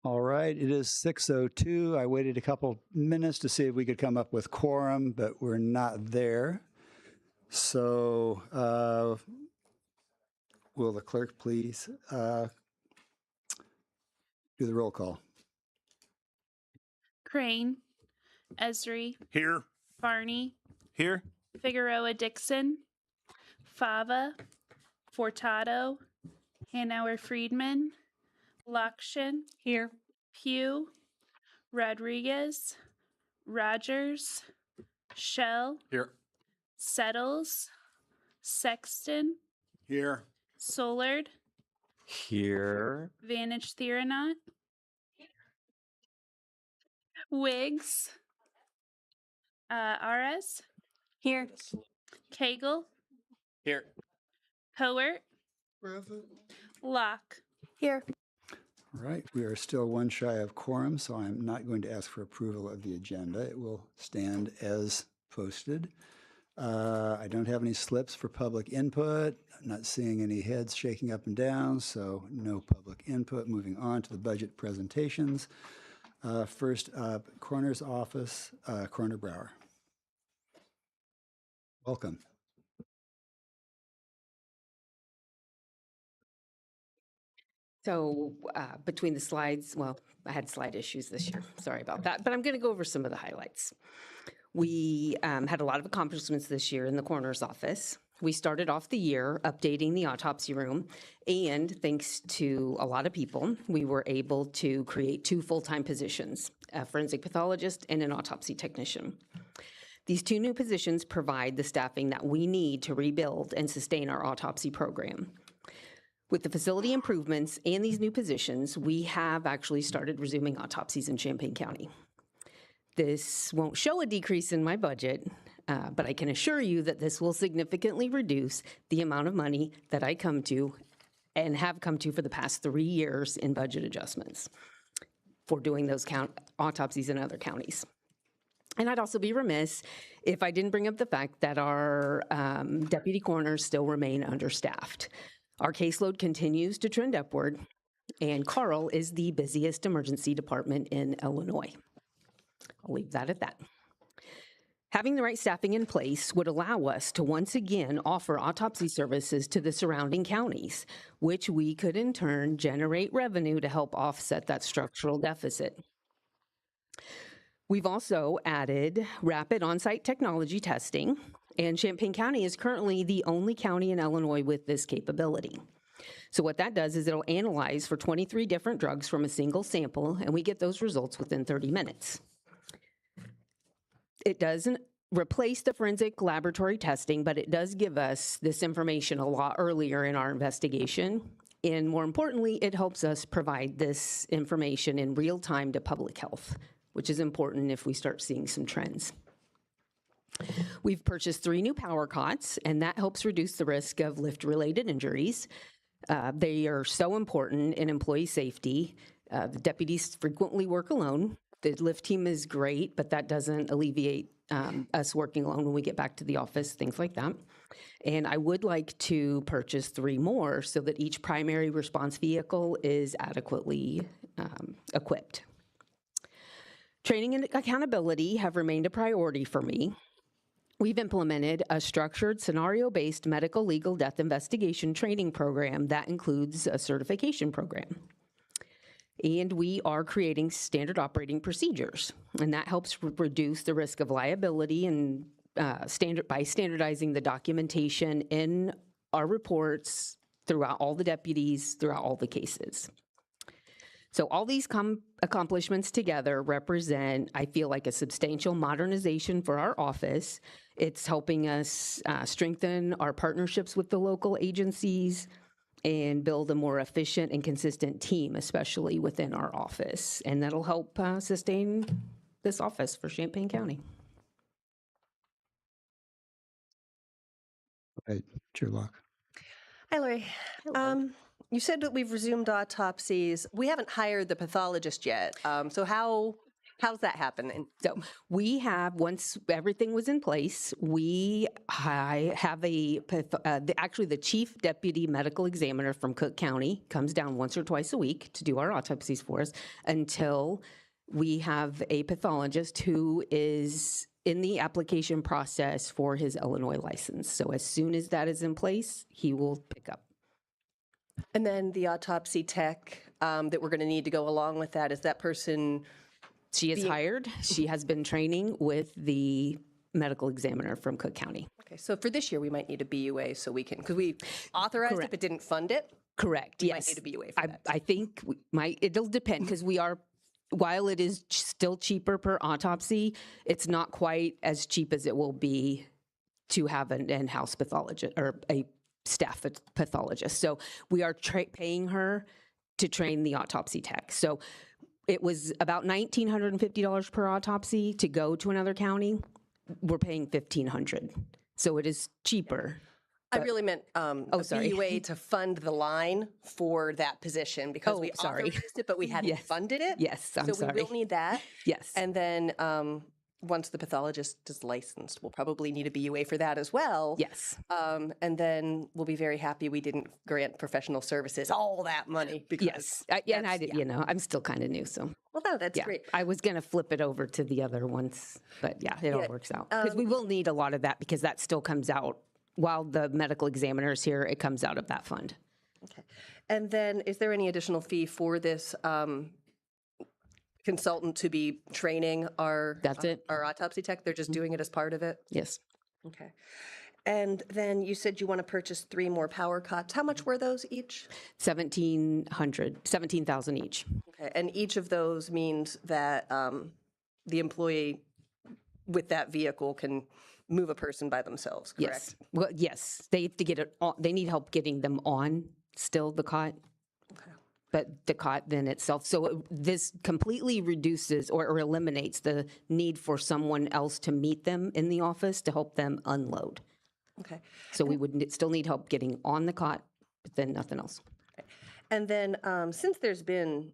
All right, it is 6:02. I waited a couple minutes to see if we could come up with quorum, but we're not there. So will the clerk please do the roll call? Crane, Esri, Here. Barney, Here. Figueroa Dixon, Fava, Fortato, Hanauer Friedman, Lakshin, Here. Pugh, Rodriguez, Rogers, Shell, Here. Settles, Sexton, Here. Soulard, Here. Vantage Theronaut, Wiggs, RS, Here. Cagle, Here. Howard, Locke. Here. All right, we are still one shy of quorum, so I'm not going to ask for approval of the agenda. It will stand as posted. I don't have any slips for public input. I'm not seeing any heads shaking up and down, so no public input. Moving on to the budget presentations. First up, Coroner's Office, Coroner Brower. Welcome. So between the slides, well, I had slide issues this year. Sorry about that. But I'm going to go over some of the highlights. We had a lot of accomplishments this year in the coroner's office. We started off the year updating the autopsy room, and thanks to a lot of people, we were able to create 2 full-time positions, a forensic pathologist and an autopsy technician. These 2 new positions provide the staffing that we need to rebuild and sustain our autopsy program. With the facility improvements and these new positions, we have actually started resuming autopsies in Champaign County. This won't show a decrease in my budget, but I can assure you that this will significantly reduce the amount of money that I come to and have come to for the past 3 years in budget adjustments for doing those autopsies in other counties. And I'd also be remiss if I didn't bring up the fact that our deputy coroners still remain understaffed. Our caseload continues to trend upward, and Carl is the busiest emergency department in Illinois. I'll leave that at that. Having the right staffing in place would allow us to once again offer autopsy services to the surrounding counties, which we could in turn generate revenue to help offset that structural deficit. We've also added rapid on-site technology testing, and Champaign County is currently the only county in Illinois with this capability. So what that does is it'll analyze for 23 different drugs from a single sample, and we get those results within 30 minutes. It doesn't replace the forensic laboratory testing, but it does give us this information a lot earlier in our investigation. And more importantly, it helps us provide this information in real time to public health, which is important if we start seeing some trends. We've purchased 3 new power cots, and that helps reduce the risk of lift-related injuries. They are so important in employee safety. The deputies frequently work alone. The lift team is great, but that doesn't alleviate us working alone when we get back to the office, things like that. And I would like to purchase 3 more so that each primary response vehicle is adequately equipped. Training and accountability have remained a priority for me. We've implemented a structured scenario-based medical legal death investigation training program that includes a certification program. And we are creating standard operating procedures, and that helps reduce the risk of liability and by standardizing the documentation in our reports throughout all the deputies, throughout all the cases. So all these accomplishments together represent, I feel like, a substantial modernization for our office. It's helping us strengthen our partnerships with the local agencies and build a more efficient and consistent team, especially within our office. And that'll help sustain this office for Champaign County. Right, Chair Locke. Hi, Lori. You said that we've resumed autopsies. We haven't hired the pathologist yet. So how How's that happening? So we have, once everything was in place, I have actually the chief deputy medical examiner from Cook County comes down once or twice a week to do our autopsies for us until we have a pathologist who is in the application process for his Illinois license. So as soon as that is in place, he will pick up. And then the autopsy tech that we're going to need to go along with that, is that person? She is hired. She has been training with the medical examiner from Cook County. Okay, so for this year, we might need a BUA so we can, because we authorized Correct. it but didn't fund it. Correct. We might Yes. need a BUA for that. I think it'll depend because while it is still cheaper per autopsy, it's not quite as cheap as it will be to have an in-house pathologist or a staff pathologist. So we are paying her to train the autopsy tech. So it was about $1,950 per autopsy to go to another county. We're paying $1,500. So it is cheaper. I really meant a sorry. BUA to fund the line for that position because Oh, we sorry. authorized it, but we hadn't Yes. funded it. Yes, I'm so sorry. we will need that. Yes. And then once the pathologist is licensed, we'll probably need a BUA for that as well. Yes. And then we'll be very happy we didn't grant professional services all that money. Because Yes. And I did, I'm still kind of new, so. Well, no, that's Yeah, great. I was going to flip it over to the other ones, but yeah, it all works out. Because we will need a lot of that because that still comes out while the medical examiner is here, it comes out of that fund. Okay. And then is there any additional fee for this consultant to be training our That's it. our autopsy tech? They're just doing it as part of it? Yes. Okay. And then you said you want to purchase 3 more power cots. How much were those each? 17,000 each. Okay. And each of those means that the employee with that vehicle can move a person by themselves, correct? Yes. Well, yes, they have to get it on, they need help getting them on still the cot. Okay. But the cot then itself, so this completely reduces or eliminates the need for someone else to meet them in the office to help them unload. Okay. So we would still need help getting on the cot, but then nothing else. And then since there's been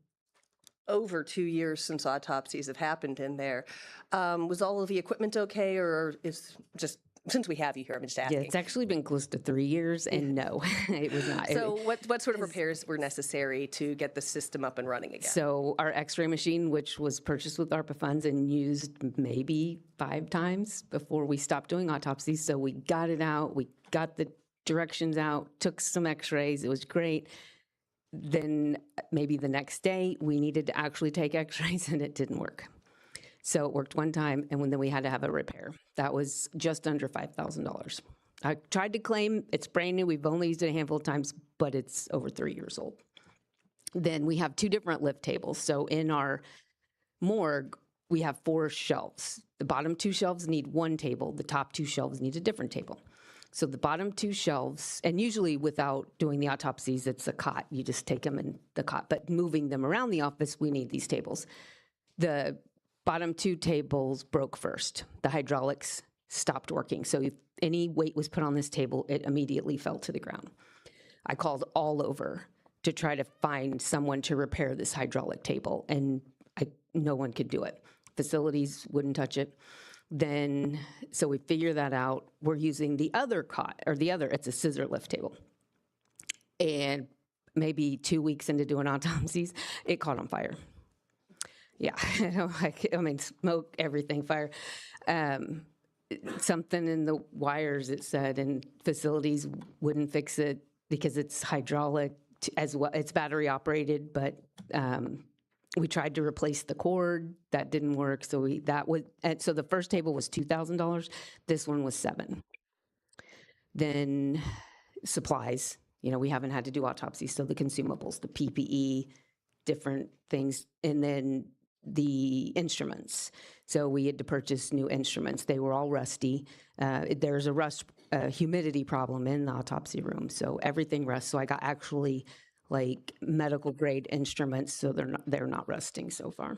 over 2 years since autopsies have happened in there, was all of the equipment okay, or is just, since we have you here, I'm just Yeah, asking. it's actually been close to 3 years, and no, it was not. So what sort of repairs were necessary to get the system up and running again? So our x-ray machine, which was purchased with ARPA funds and used maybe 5 times before we stopped doing autopsies. So we got it out, we got the directions out, took some x-rays, it was great. Then maybe the next day we needed to actually take x-rays and it didn't work. So it worked one time and then we had to have a repair. That was just under $5,000. I tried to claim it's brand new, we've only used it a handful of times, but it's over 3 years old. Then we have 2 different lift tables. So in our morgue, we have 4 shelves. The bottom 2 shelves need 1 table, the top 2 shelves need a different table. So the bottom 2 shelves, and usually without doing the autopsies, it's a cot. You just take them in the cot. But moving them around the office, we need these tables. The bottom 2 tables broke first. The hydraulics stopped working. So if any weight was put on this table, it immediately fell to the ground. I called all over to try to find someone to repair this hydraulic table, and no one could do it. Facilities wouldn't touch it. Then, so we figure that out. We're using the other cot, or it's a scissor lift table. And maybe 2 weeks into doing autopsies, it caught on fire. Yeah, I mean, smoke, everything, fire. Something in the wires, it said, and facilities wouldn't fix it because it's hydraulic as well. It's battery operated, but we tried to replace the cord. That didn't work. So so the first table was $2,000. This one was $7,000. Then supplies. We haven't had to do autopsies, so the consumables, the PPE, different things, and then the instruments. So we had to purchase new instruments. They were all rusty. There's a humidity problem in the autopsy room, so everything rusts. So I got actually like medical grade instruments, so they're not rusting so far.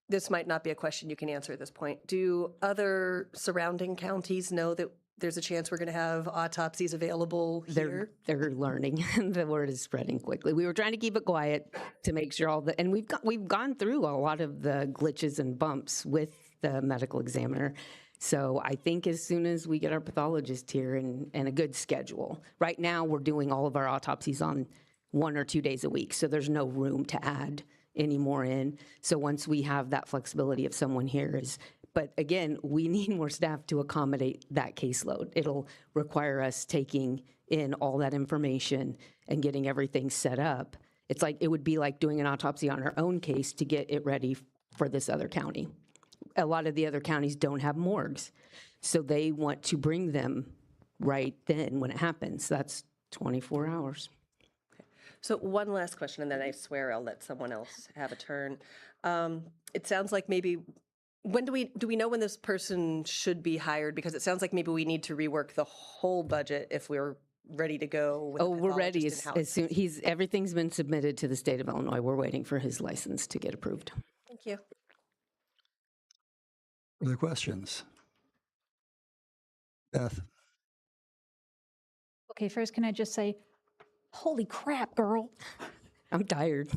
This might not be a question you can answer at this point. Do other surrounding counties know that there's a chance we're going to have autopsies available here? They're learning. The word is spreading quickly. We were trying to keep it quiet to make sure and we've gone through a lot of the glitches and bumps with the medical examiner. So I think as soon as we get our pathologist here and a good schedule, right now we're doing all of our autopsies on 1 or 2 days a week. So there's no room to add any more in. So once we have that flexibility of someone here but again, we need more staff to accommodate that caseload. It'll require us taking in all that information and getting everything set up. It would be like doing an autopsy on our own case to get it ready for this other county. A lot of the other counties don't have morgues, so they want to bring them right then when it happens. That's 24 hours. So one last question, and then I swear I'll let someone else have a turn. It sounds like maybe, when do we know when this person should be hired? Because it sounds like maybe we need to rework the whole budget if we're ready to go. With a We're ready pathologist as soon. Everything's been submitted to the state of Illinois. We're waiting for his license to get approved. Thank you. Other questions? Beth? Okay, first, can I just say, holy crap, girl. I'm tired.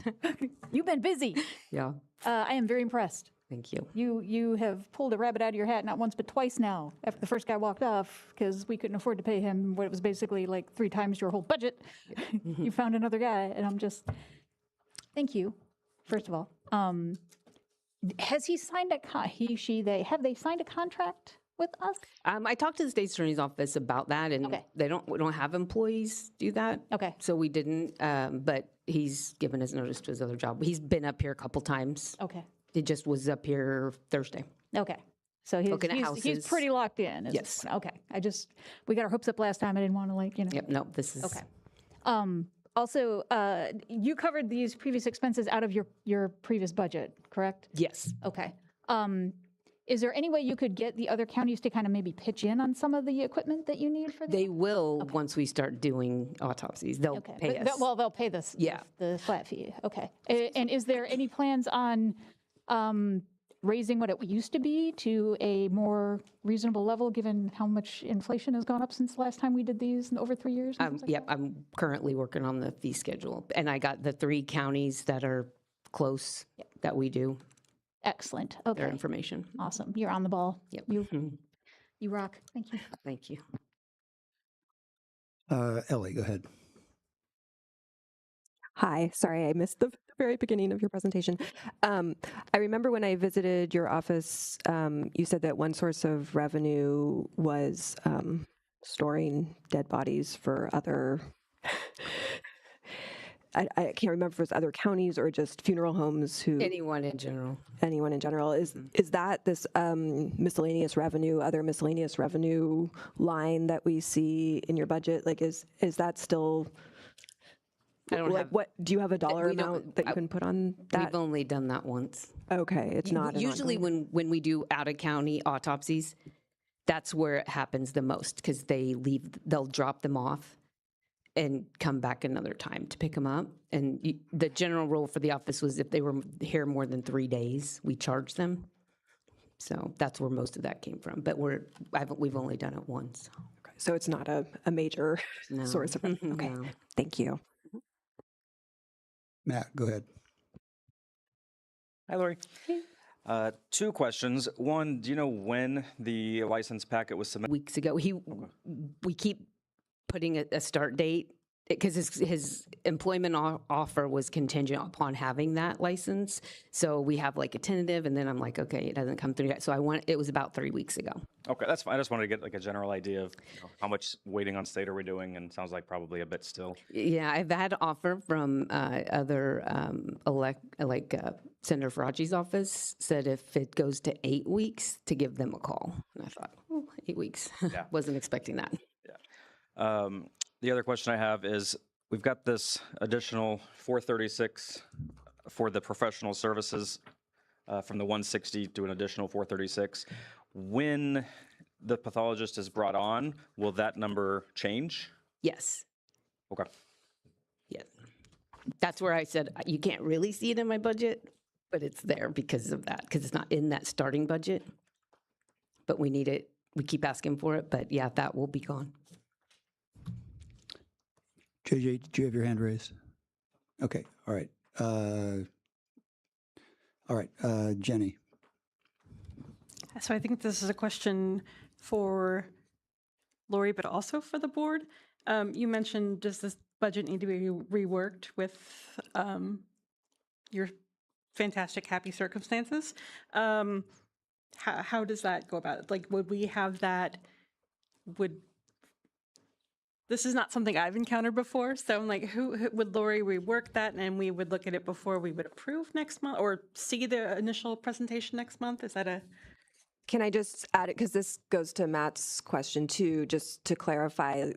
You've been busy. Yeah, I am very impressed. thank you. You have pulled a rabbit out of your hat not once but twice now after the first guy walked off because we couldn't afford to pay him what it was basically like 3 times your whole budget. You found another guy, and I'm just, thank you, first of all. Has he signed have they signed a contract with us? I talked to the state attorney's office about that, and Okay. we don't have employees do that. Okay. So we didn't, but he's given his notice to his other job. He's been up here a couple times. Okay. He just was up here Thursday. Okay. So Looking at he's houses. pretty locked in. Yes. Okay. We got our hopes up last time. I didn't want to Yep, no, this is. Okay. Also, you covered these previous expenses out of your previous budget, correct? Yes. Okay. Is there any way you could get the other counties to kind of maybe pitch in on some of the equipment that you need for this? They will once we start doing autopsies. They'll Okay. pay But us. they'll pay this. Yeah. The flat fee. Okay. And is there any plans on raising what it used to be to a more reasonable level, given how much inflation has gone up since the last time we did these in over 3 years? and things like Yep, I'm currently working on the fee schedule, and I got the 3 counties that are close that we do Excellent. their Okay. information. Awesome. You're on the ball. Yep. You rock. Thank you. Thank you. Ellie, go ahead. Hi, sorry, I missed the very beginning of your presentation. I remember when I visited your office, you said that one source of revenue was storing dead bodies for other, I can't remember if it was other counties or just funeral homes Anyone in general. anyone in general. Is that this miscellaneous revenue, other miscellaneous revenue line that we see in your budget? Like, is that still... I don't like have. what do you have a dollar we don't- amount that you can put on that? We've only done that once. Okay, it's not an Usually ongoing- when we do out of county autopsies, that's where it happens the most because they'll drop them off and come back another time to pick them up. And the general rule for the office was if they were here more than 3 days, we charge them. So that's where most of that came from. But we've only done it once. Okay, so it's not a major No. source of okay. No. Thank you. Matt, go ahead. Hi, Lori. 2 questions. One, do you know when the license packet was submitted? Weeks ago, we keep putting a start date because his employment offer was contingent upon having that license. So we have like a tentative, and then I'm like, okay, it hasn't come through yet. So it was about 3 weeks ago. Okay, that's fine. I just wanted to get like a general idea of how much waiting on state are we doing, and it sounds like probably a bit still. Yeah, I've had offer from other Senator Faraci's office said if it goes to 8 weeks to give them a call. And I thought, 8 weeks. Yeah. Wasn't expecting that. The other question I have is, we've got this additional 436 for the professional services from the 160 to an additional 436. When the pathologist is brought on, will that number change? Yes. Okay. Yeah. That's where I said, you can't really see it in my budget, but it's there because of that, because it's not in that starting budget. But we need it we keep asking for it, but yeah, that will be gone. JJ, did you have your hand raised? Okay, all right. Jenny. So I think this is a question for Lori, but also for the board. You mentioned, does this budget need to be reworked with your fantastic happy circumstances? How does that go about it? Like, would we have that, this is not something I've encountered before, so I'm like, who would Lori rework that, and we would look at it before we would approve next month, or see the initial presentation next month? Is that a... Can I just add it, because this goes to Matt's question too, just to clarify,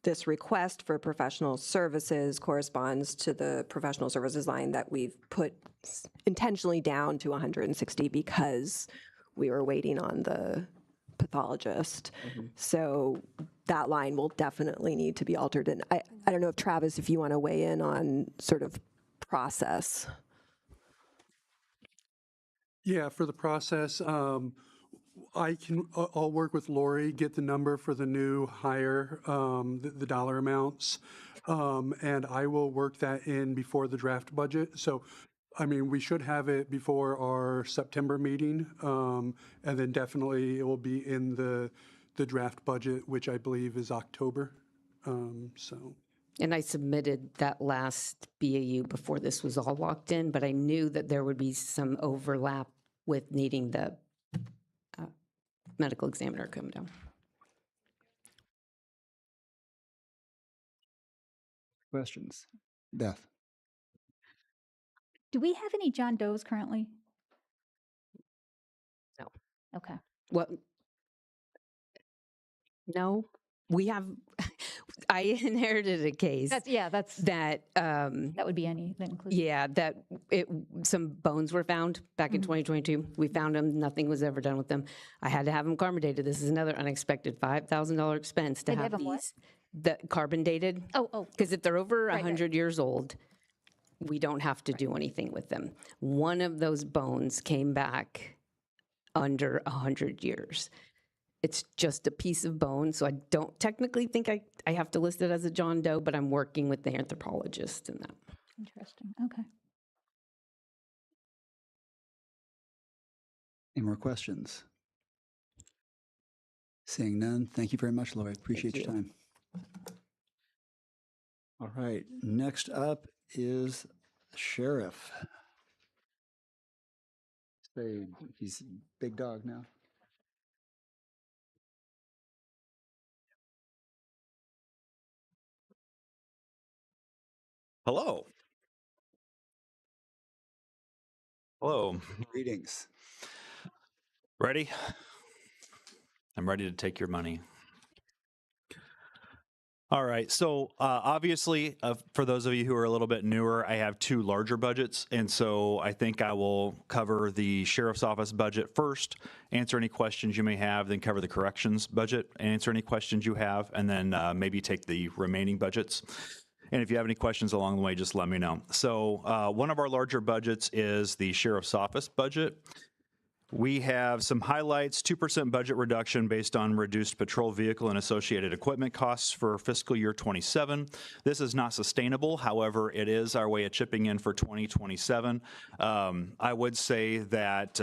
this request for professional services corresponds to the professional services line that we've put intentionally down to 160 because we were waiting on the pathologist. So that line will definitely need to be altered. And I don't know if Travis, if you want to weigh in on sort of process. Yeah, for the process, I'll work with Lori, get the number for the new hire, the dollar amounts, and I will work that in before the draft budget. So, I mean, we should have it before our September meeting, and then definitely it will be in the draft budget, which I believe is October. So. And I submitted that last BAU before this was all locked in, but I knew that there would be some overlap with needing the medical examiner come down. Questions? Beth. Do we have any John Does currently? No. Okay. Well, no, we have, I inherited a case That's that, that would be any that includes. yeah, that some bones were found back in 2022. We found them. Nothing was ever done with them. I had to have them carbon dated. This is another unexpected $5,000 expense to Had to have have 'em what? these the carbon dated. Oh. Because if they're over Right. 100 years old, we don't have to do anything with them. One of those bones came back under 100 years. It's just a piece of bone, so I don't technically think I have to list it as a John Doe, but I'm working with the anthropologist in that. Interesting. Okay. Any more questions? Seeing none, thank you very much, Lori. Appreciate your you. time. All right, next up is the sheriff. Say he's a big dog now. Hello. Hello. Greetings. Ready? I'm ready to take your money. All right. So obviously, for those of you who are a little bit newer, I have two larger budgets. And so I think I will cover the sheriff's office budget first, answer any questions you may have, then cover the corrections budget, answer any questions you have, and then maybe take the remaining budgets. And if you have any questions along the way, just let me know. So one of our larger budgets is the sheriff's office budget. We have some highlights, 2% budget reduction based on reduced patrol vehicle and associated equipment costs for fiscal year 27. This is not sustainable. However, it is our way of chipping in for 2027. I would say that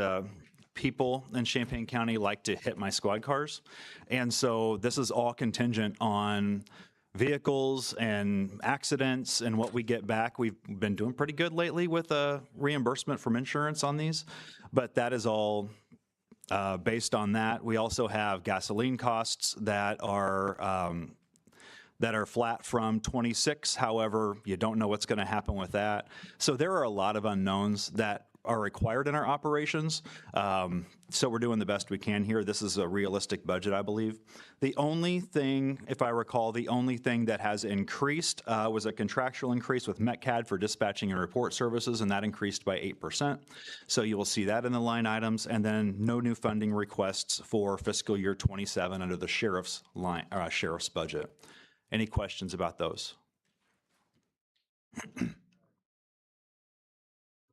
people in Champaign County like to hit my squad cars. And so this is all contingent on vehicles and accidents and what we get back. We've been doing pretty good lately with reimbursement from insurance on these, but that is all based on that. We also have gasoline costs that are flat from 26. However, you don't know what's going to happen with that. So there are a lot of unknowns that are required in our operations. So we're doing the best we can here. This is a realistic budget, I believe. The only thing, if I recall, the only thing that has increased was a contractual increase with MetCAD for dispatching and report services, and that increased by 8%. So you will see that in the line items, and then no new funding requests for fiscal year 27 under the sheriff's budget. Any questions about those?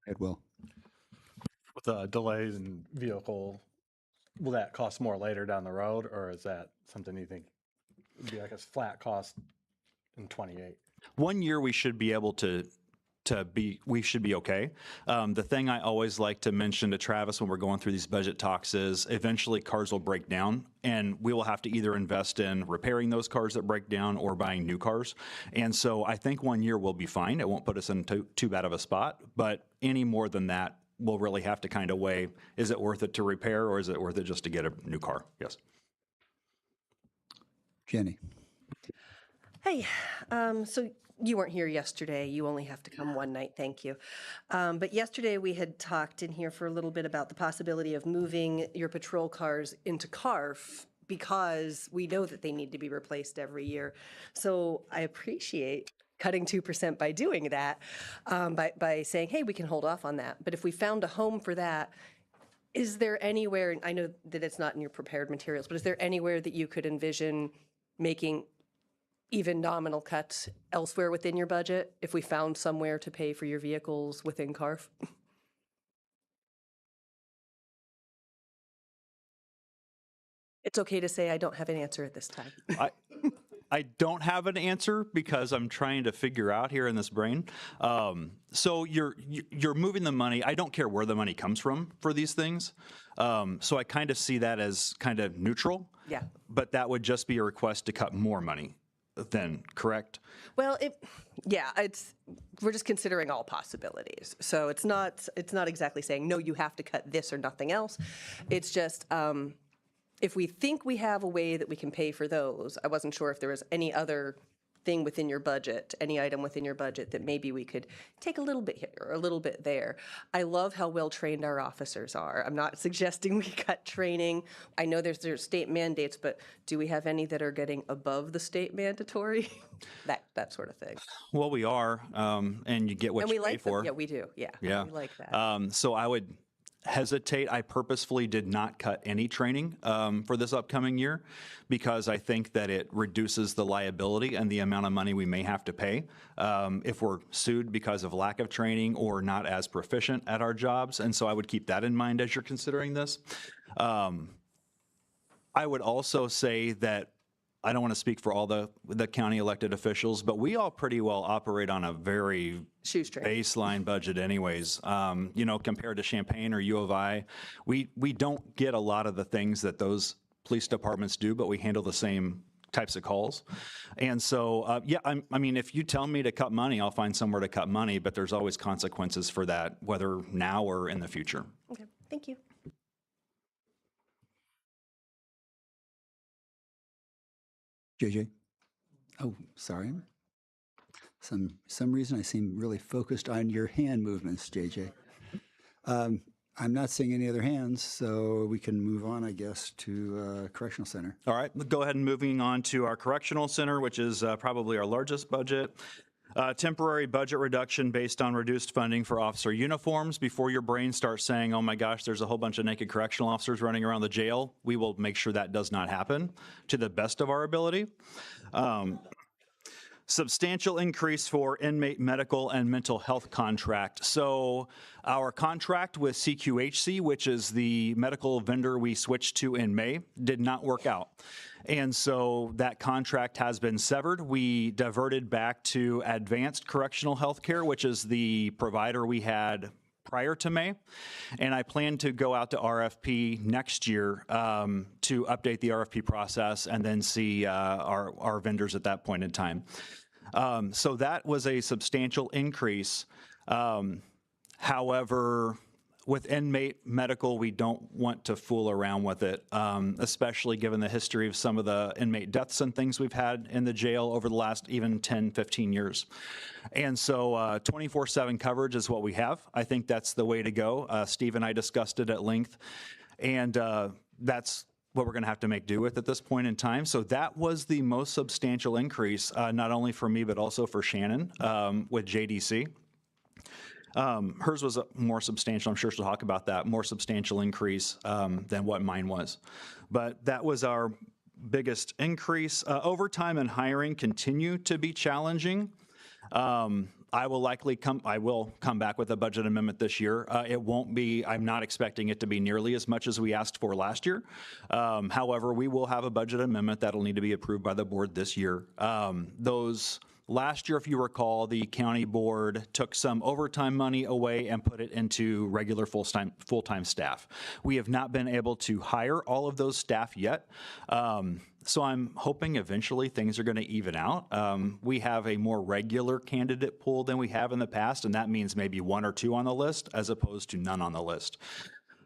Ed will. With delays in vehicle will that cost more later down the road, or is that something you think would be like a flat cost in 28? 1 year we should be able we should be okay. The thing I always like to mention to Travis when we're going through these budget talks is eventually cars will break down and we will have to either invest in repairing those cars that break down or buying new cars. And so I think 1 year will be fine. It won't put us in too bad of a spot, but any more than that, we'll really have to kind of weigh, is it worth it to repair or is it worth it just to get a new car? Yes. Jenny. Hey, so you weren't here yesterday. You only have to come one night. Thank you. But yesterday we had talked in here for a little bit about the possibility of moving your patrol cars into CARF because we know that they need to be replaced every year. So I appreciate cutting 2% by doing that, by saying, hey, we can hold off on that. But if we found a home for that, is there anywhere, and I know that it's not in your prepared materials, but is there anywhere that you could envision making even nominal cuts elsewhere within your budget if we found somewhere to pay for your vehicles within CARF? It's okay to say I don't have an answer at this time. I don't have an answer because I'm trying to figure out here in this brain. So you're moving the money. I don't care where the money comes from for these things. So I kind of see that as kind of neutral. Yeah. But that would just be a request to cut more money then, correct? Well, we're just considering all possibilities. So it's not exactly saying, no, you have to cut this or nothing else. It's just, if we think we have a way that we can pay for those, I wasn't sure if there was any other thing within your budget, any item within your budget that maybe we could take a little bit here or a little bit there. I love how well trained our officers are. I'm not suggesting we cut training. I know there's state mandates, but do we have any that are getting above the state mandatory? that sort of thing. Well, we are, and you get what And we you pay like for. them. Yeah, we do. Yeah. Yeah. We like that. So I would hesitate. I purposefully did not cut any training for this upcoming year because I think that it reduces the liability and the amount of money we may have to pay if we're sued because of lack of training or not as proficient at our jobs. And so I would keep that in mind as you're considering this. I would also say that I don't want to speak for all the county elected officials, but we all pretty well operate on a very Shoestring. baseline budget anyways. Compared to Champaign or U of I, we don't get a lot of the things that those police departments do, but we handle the same types of calls. And so, I mean, if you tell me to cut money, I'll find somewhere to cut money, but there's always consequences for that, whether now or in the future. Okay, thank you. JJ? Oh, sorry. Some reason I seem really focused on your hand movements, JJ. I'm not seeing any other hands, so we can move on, I guess, to Correctional Center. All right, let's go ahead and moving on to our Correctional Center, which is probably our largest budget. Temporary budget reduction based on reduced funding for officer uniforms. Before your brain starts saying, oh my gosh, there's a whole bunch of naked correctional officers running around the jail, we will make sure that does not happen to the best of our ability. Substantial increase for inmate medical and mental health contract. So our contract with CQHC, which is the medical vendor we switched to in May, did not work out. And so that contract has been severed. We diverted back to Advanced Correctional Healthcare, which is the provider we had prior to May. And I plan to go out to RFP next year to update the RFP process and then see our vendors at that point in time. So that was a substantial increase. However, with inmate medical, we don't want to fool around with it, especially given the history of some of the inmate deaths and things we've had in the jail over the last even 10, 15 years. And so 24/7 coverage is what we have. I think that's the way to go. Steve and I discussed it at length, and that's what we're going to have to make do with at this point in time. So that was the most substantial increase, not only for me, but also for Shannon with JDC. Hers was more substantial. I'm sure she'll talk about that, more substantial increase than what mine was. But that was our biggest increase. Overtime and hiring continue to be challenging. I will come back with a budget amendment this year. It won't be, I'm not expecting it to be nearly as much as we asked for last year. However, we will have a budget amendment that'll need to be approved by the board this year. Last year, if you recall, the county board took some overtime money away and put it into regular full-time staff. We have not been able to hire all of those staff yet. So I'm hoping eventually things are going to even out. We have a more regular candidate pool than we have in the past, and that means maybe one or two on the list as opposed to none on the list.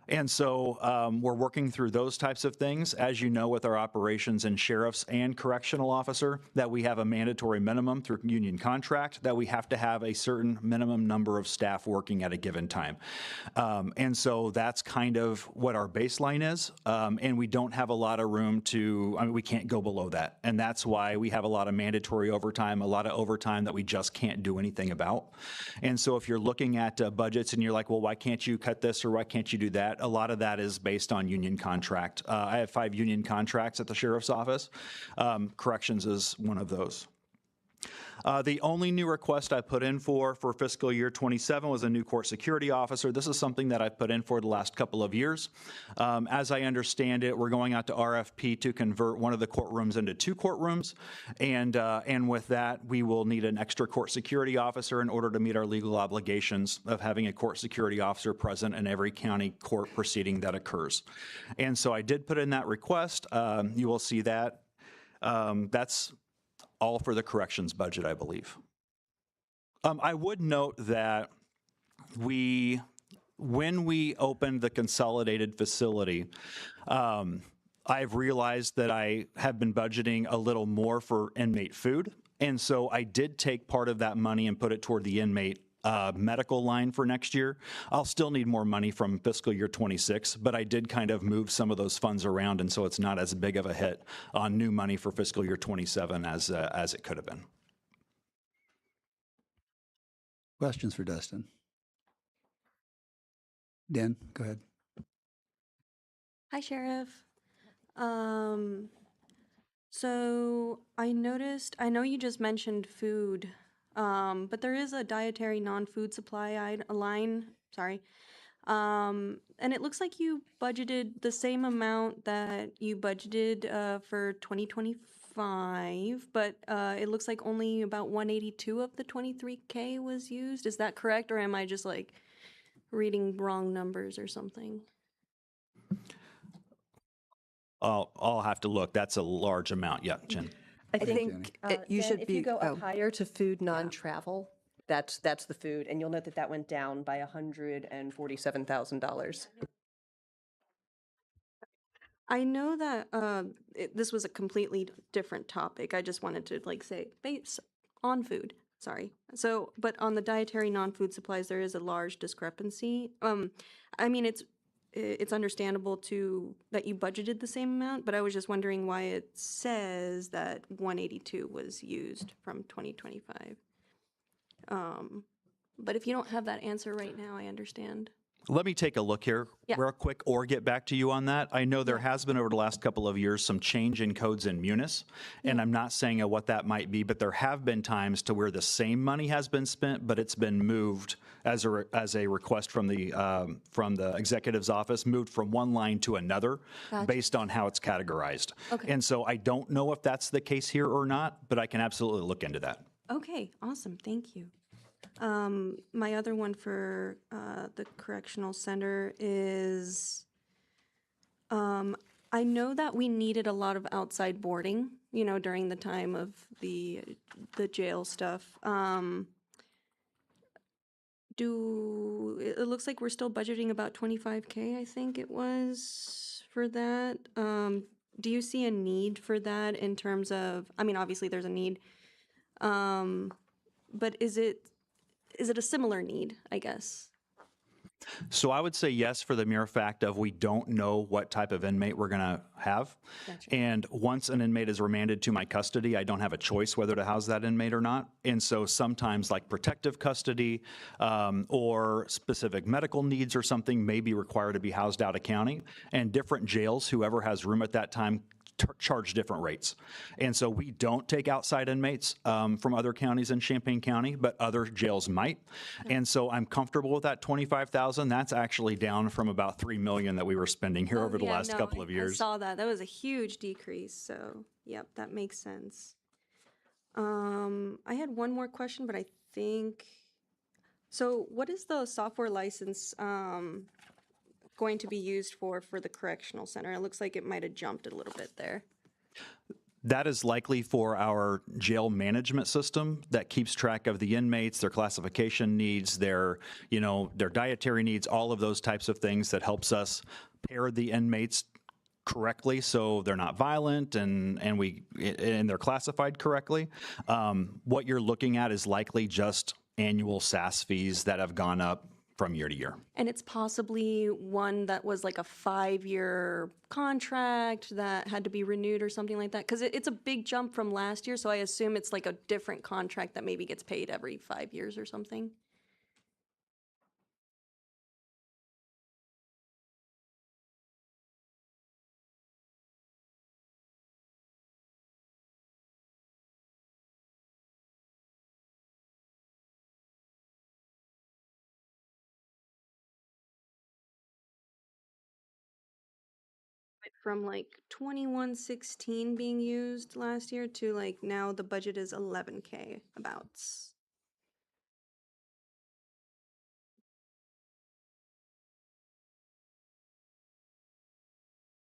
And so we're working through those types of things. As you know, with our operations and sheriffs and correctional officer, that we have a mandatory minimum through union contract that we have to have a certain minimum number of staff working at a given time. And so that's kind of what our baseline is. And we don't have a lot of room to, I mean, we can't go below that. And that's why we have a lot of mandatory overtime, a lot of overtime that we just can't do anything about. And so if you're looking at budgets and you're like, well, why can't you cut this or why can't you do that? A lot of that is based on union contract. I have 5 union contracts at the sheriff's office. Corrections is one of those. The only new request I put in for fiscal year 27 was a new court security officer. This is something that I've put in for the last couple of years. As I understand it, we're going out to RFP to convert one of the courtrooms into 2 courtrooms. And with that, we will need an extra court security officer in order to meet our legal obligations of having a court security officer present in every county court proceeding that occurs. And so I did put in that request. You will see that. That's all for the corrections budget, I believe. I would note that when we opened the consolidated facility, I've realized that I have been budgeting a little more for inmate food. And so I did take part of that money and put it toward the inmate medical line for next year. I'll still need more money from fiscal year 26, but I did kind of move some of those funds around, and so it's not as big of a hit on new money for fiscal year 27 as it could have been. Questions for Dustin? Dan, go ahead. Hi, Sheriff. So I know you just mentioned food, but there is a dietary non-food supply line, and it looks like you budgeted the same amount that you budgeted for 2025, but it looks like only about 182 of the 23K was used. Is that correct, or am I just like reading wrong numbers or something? I'll have to look. That's a large amount. Yeah, Jen. I think you Jen, should if be. you go up higher to food non-travel, that's the food, and you'll note that went down by $147,000. I know that this was a completely different topic. I just wanted to say based on food. Sorry. So, but on the dietary non-food supplies, there is a large discrepancy. I mean, it's understandable that you budgeted the same amount, but I was just wondering why it says that 182 was used from 2025. But if you don't have that answer right now, I understand. Let me take a look here real quick or get back to you on that. I know there has been over the last couple of years some change in codes in Munis, and I'm not saying what that might be, but there have been times to where the same money has been spent, but it's been moved as a request from the executive's office, moved from one line to another based on how it's categorized. Okay. And so I don't know if that's the case here or not, but I can absolutely look into that. Okay, awesome. Thank you. My other one for the correctional center is I know that we needed a lot of outside boarding, during the time of the jail stuff. It looks like we're still budgeting about 25K, I think it was, for that. Do you see a need for that in terms of, I mean, obviously there's a need, but is it a similar need, I guess? So I would say yes, for the mere fact of we don't know what type of inmate we're going to have. And once an inmate is remanded to my custody, I don't have a choice whether to house that inmate or not. And so sometimes like protective custody or specific medical needs or something may be required to be housed out of county. And different jails, whoever has room at that time, charge different rates. And so we don't take outside inmates from other counties in Champaign County, but other jails might. And so I'm comfortable with that 25,000. That's actually down from about 3 million that we were spending here over the last couple of years. I saw that. That was a huge decrease. So, yep, that makes sense. I had one more question, but I think, so what is the software license going to be used for the correctional center? It looks like it might have jumped a little bit there. That is likely for our jail management system that keeps track of the inmates, their classification needs, their dietary needs, all of those types of things that helps us pair the inmates correctly so they're not violent and they're classified correctly. What you're looking at is likely just annual SaaS fees that have gone up from year to year. And it's possibly one that was like a 5-year contract that had to be renewed or something like that? Because it's a big jump from last year, so I assume it's like a different contract that maybe gets paid every 5 years or something. From like 2116 being used last year to like now the budget is 11K about.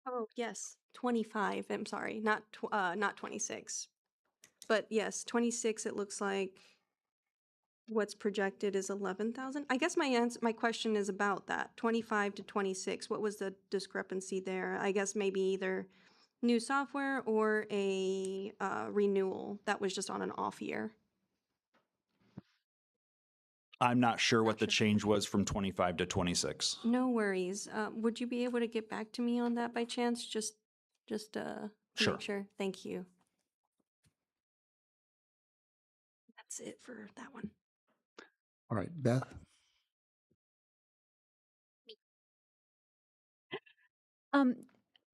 Oh, yes, 25. I'm sorry, not 26. But yes, 26 it looks like what's projected is 11,000. I guess my question is about that 25 to 26. What was the discrepancy there? I guess maybe either new software or a renewal that was just on an off year. I'm not sure what the change was from 25 to 26. No worries. Would you be able to get back to me on that by chance? Just to Sure. make sure. Thank you. That's it for that one. All right, Beth?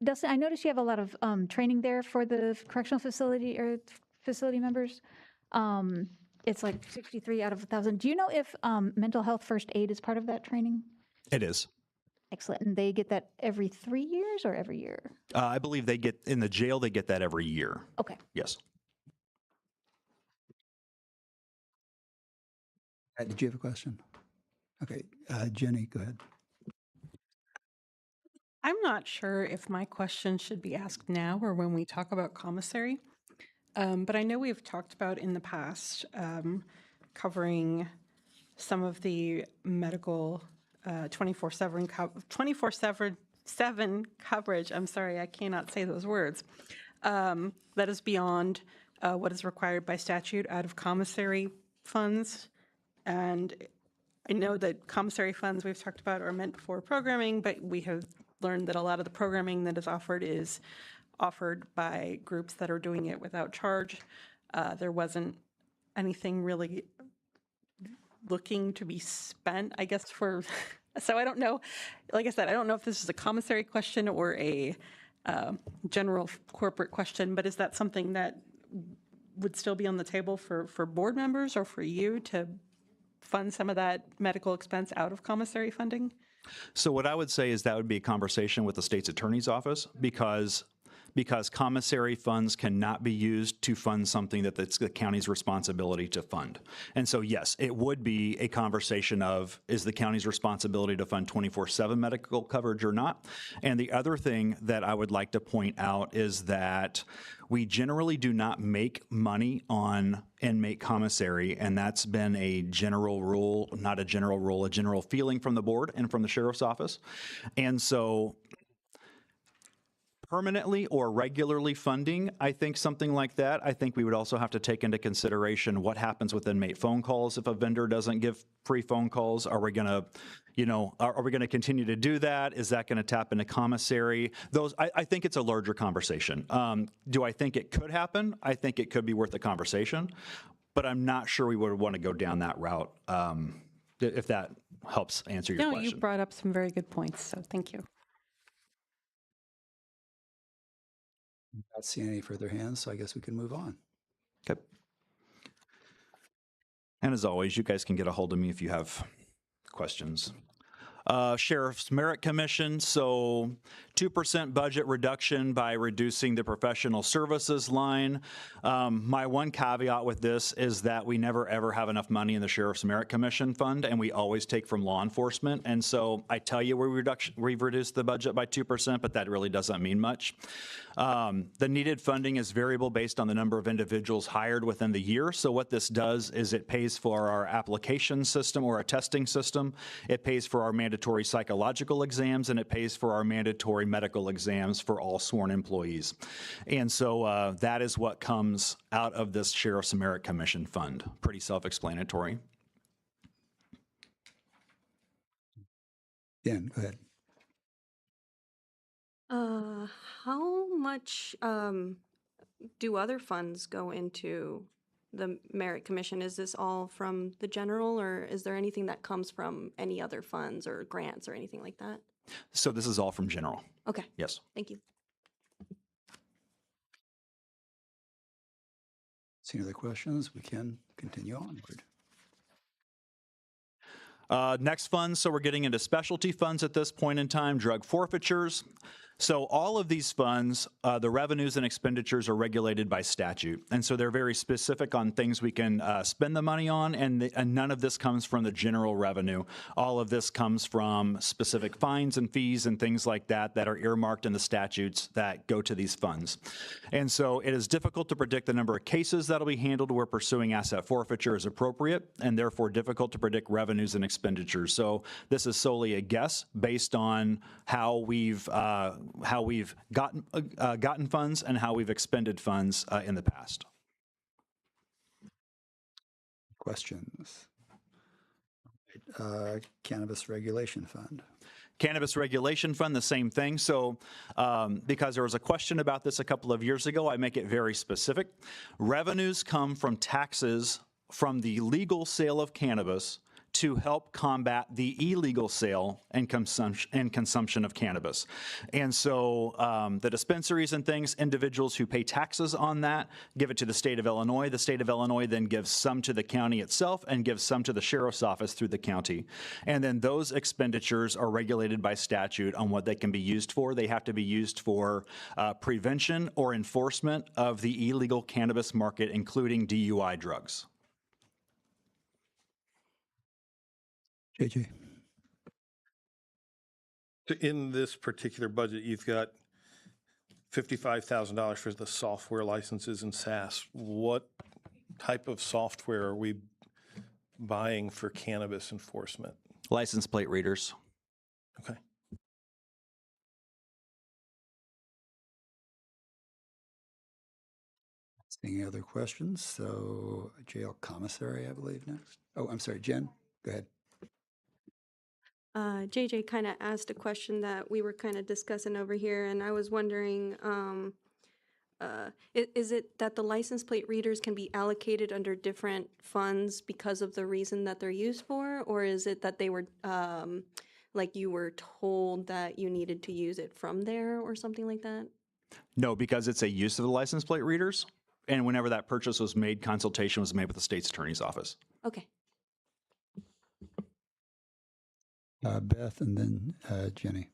Dustin, I noticed you have a lot of training there for the correctional facility or facility members. It's like 63 out of 1,000. Do you know if mental health first aid is part of that training? It is. Excellent. And they get that every 3 years or every year? I believe they get, in the jail, they get that every year. Okay. Yes. Did you have a question? Okay, Jenny, go ahead. I'm not sure if my question should be asked now or when we talk about commissary, but I know we've talked about in the past covering some of the medical 24/7 coverage. I'm sorry, I cannot say those words. That is beyond what is required by statute out of commissary funds. And I know that commissary funds we've talked about are meant for programming, but we have learned that a lot of the programming that is offered by groups that are doing it without charge. There wasn't anything really looking to be spent, I guess, for, so I don't know, like I said, I don't know if this is a commissary question or a general corporate question, but is that something that would still be on the table for board members or for you to fund some of that medical expense out of commissary funding? So what I would say is that would be a conversation with the state's attorney's office because commissary funds cannot be used to fund something that it's the county's responsibility to fund. And so, yes, it would be a conversation of, is the county's responsibility to fund 24/7 medical coverage or not? And the other thing that I would like to point out is that we generally do not make money on inmate commissary, and that's been a general rule, not a general rule, a general feeling from the board and from the sheriff's office. And so permanently or regularly funding, I think something like that, I think we would also have to take into consideration what happens with inmate phone calls if a vendor doesn't give free phone calls. Are we going to, are we going to continue to do that? Is that going to tap into commissary? I think it's a larger conversation. Do I think it could happen? I think it could be worth a conversation, but I'm not sure we would want to go down that route. If that helps answer your No, question. you brought up some very good points, so thank you. Not seeing any further hands, so I guess we can move on. Okay. And as always, you guys can get a hold of me if you have questions. Sheriff's Merit Commission, so 2% budget reduction by reducing the professional services line. My one caveat with this is that we never ever have enough money in the Sheriff's Merit Commission fund, and we always take from law enforcement. And so I tell you we've reduced the budget by 2%, but that really doesn't mean much. The needed funding is variable based on the number of individuals hired within the year. So what this does is it pays for our application system or a testing system. It pays for our mandatory psychological exams, and it pays for our mandatory medical exams for all sworn employees. And so that is what comes out of this Sheriff's Merit Commission fund. Pretty self-explanatory. Dan, go ahead. How much do other funds go into the Merit Commission? Is this all from the general, or is there anything that comes from any other funds or grants or anything like that? So this is all from general. Okay, Yes. thank you. See any other questions? We can continue onward. Next funds, so we're getting into specialty funds at this point in time, drug forfeitures. So all of these funds, the revenues and expenditures are regulated by statute. And so they're very specific on things we can spend the money on, and none of this comes from the general revenue. All of this comes from specific fines and fees and things like that that are earmarked in the statutes that go to these funds. And so it is difficult to predict the number of cases that will be handled where pursuing asset forfeiture is appropriate, and therefore difficult to predict revenues and expenditures. So this is solely a guess based on how we've gotten funds and how we've expended funds in the past. Questions? Cannabis Regulation Fund. Cannabis Regulation Fund, the same thing. So because there was a question about this a couple of years ago, I make it very specific. Revenues come from taxes from the legal sale of cannabis to help combat the illegal sale and consumption of cannabis. And so the dispensaries and things, individuals who pay taxes on that, give it to the state of Illinois. The state of Illinois then gives some to the county itself and gives some to the sheriff's office through the county. And then those expenditures are regulated by statute on what they can be used for. They have to be used for prevention or enforcement of the illegal cannabis market, including DUI drugs. JJ. So in this particular budget, you've got $55,000 for the software licenses and SaaS. What type of software are we buying for cannabis enforcement? License plate readers. Okay. Any other questions? So jail commissary, I believe, next. Oh, I'm sorry, Jen, go ahead. JJ kind of asked a question that we were kind of discussing over here, and I was wondering, is it that the license plate readers can be allocated under different funds because of the reason that they're used for, or is it that they were, like you were told that you needed to use it from there or something like that? No, because it's a use of the license plate readers. And whenever that purchase was made, consultation was made with the state's attorney's office. Okay. Beth and then Jenny.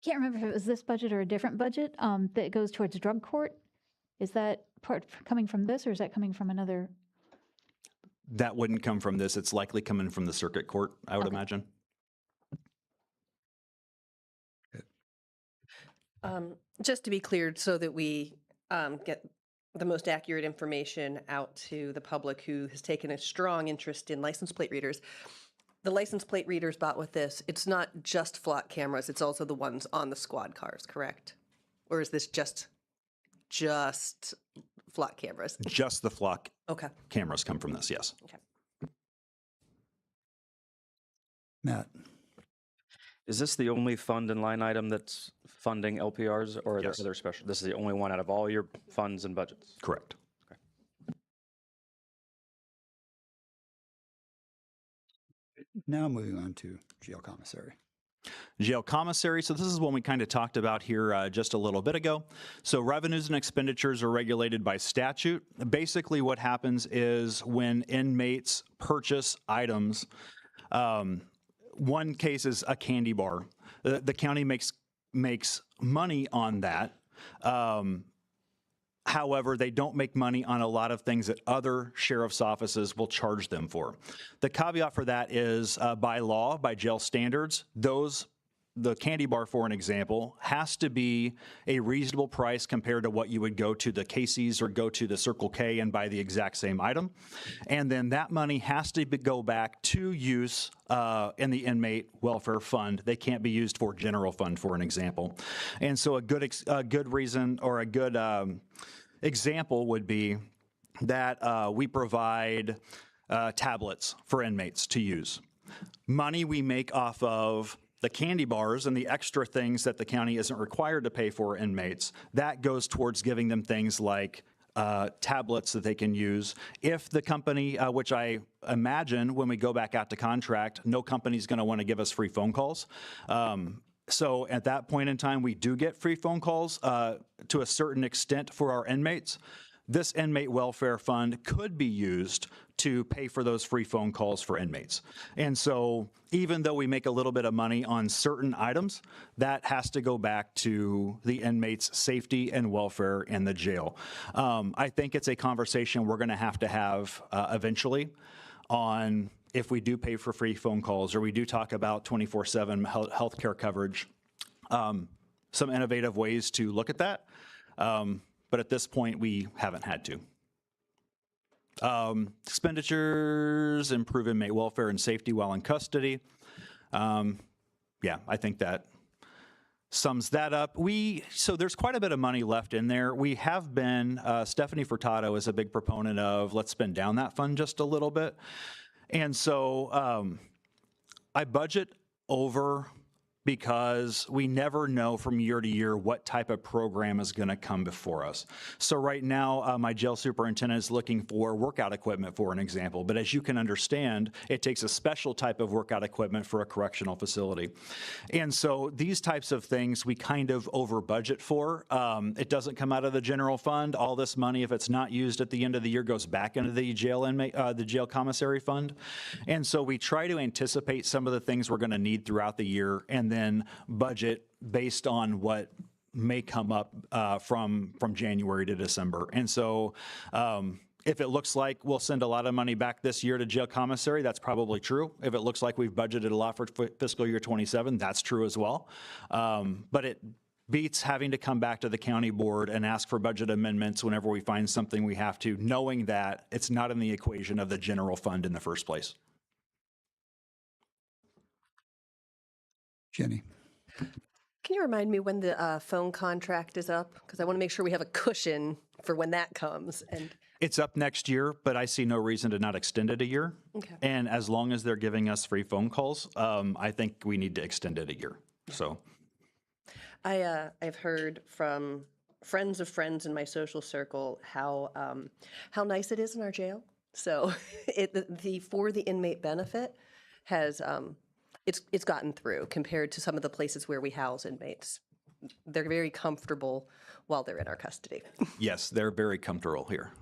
Can't remember if it was this budget or a different budget that goes towards drug court. Is that part coming from this, or is that coming from another? That wouldn't come from this. It's likely coming from the circuit court, I would imagine. Just to be clear, so that we get the most accurate information out to the public who has taken a strong interest in license plate readers, The license plate readers bought with this, it's not just flock cameras, it's also the ones on the squad cars, correct? Or is this just flock cameras? Just the flock Okay. cameras come from this, yes. Okay. Matt? Is this the only fund and line item that's funding LPRs, or are Yes. there other special? This is the only one out of all your funds and budgets? Correct. Now moving on to jail commissary. Jail commissary. So this is one we kind of talked about here just a little bit ago. So revenues and expenditures are regulated by statute. Basically what happens is when inmates purchase items, one case is a candy bar. The county makes money on that. However, they don't make money on a lot of things that other sheriff's offices will charge them for. The caveat for that is by law, by jail standards, the candy bar, for an example, has to be a reasonable price compared to what you would go to the Casey's or go to the Circle K and buy the exact same item. And then that money has to go back to use in the inmate welfare fund. They can't be used for general fund, for an example. And so a good reason or a good example would be that we provide tablets for inmates to use. Money we make off of the candy bars and the extra things that the county isn't required to pay for inmates, that goes towards giving them things like tablets that they can use. If the company, which I imagine when we go back out to contract, no company's going to want to give us free phone calls. So at that point in time, we do get free phone calls to a certain extent for our inmates. This inmate welfare fund could be used to pay for those free phone calls for inmates. And so even though we make a little bit of money on certain items, that has to go back to the inmates' safety and welfare in the jail. I think it's a conversation we're going to have eventually on if we do pay for free phone calls or we do talk about 24/7 healthcare coverage, some innovative ways to look at that. But at this point, we haven't had to. Expenditures, improve inmate welfare and safety while in custody. Yeah, I think that sums that up. So there's quite a bit of money left in there. We have been, Stephanie Furtado is a big proponent of let's spend down that fund just a little bit. And so I budget over because we never know from year to year what type of program is going to come before us. So right now, my jail superintendent is looking for workout equipment, for an example. But as you can understand, it takes a special type of workout equipment for a correctional facility. And so these types of things we kind of over budget for. It doesn't come out of the general fund. All this money, if it's not used at the end of the year, goes back into the jail commissary fund. And so we try to anticipate some of the things we're going to need throughout the year and then budget based on what may come up from January to December. And so if it looks like we'll send a lot of money back this year to jail commissary, that's probably true. If it looks like we've budgeted a lot for fiscal year 27, that's true as well. But it beats having to come back to the county board and ask for budget amendments whenever we find something we have to, knowing that it's not in the equation of the general fund in the first place. Jenny? Can you remind me when the phone contract is up? Because I want to make sure we have a cushion for when that comes. And It's up next year, but I see no reason to not extend it a year. Okay. And as long as they're giving us free phone calls, I think we need to extend it a year. So I've heard from friends of friends in my social circle how nice it is in our jail. So for the inmate benefit has it's gotten through compared to some of the places where we house inmates. They're very comfortable while they're in our custody. yes, they're very comfortable here.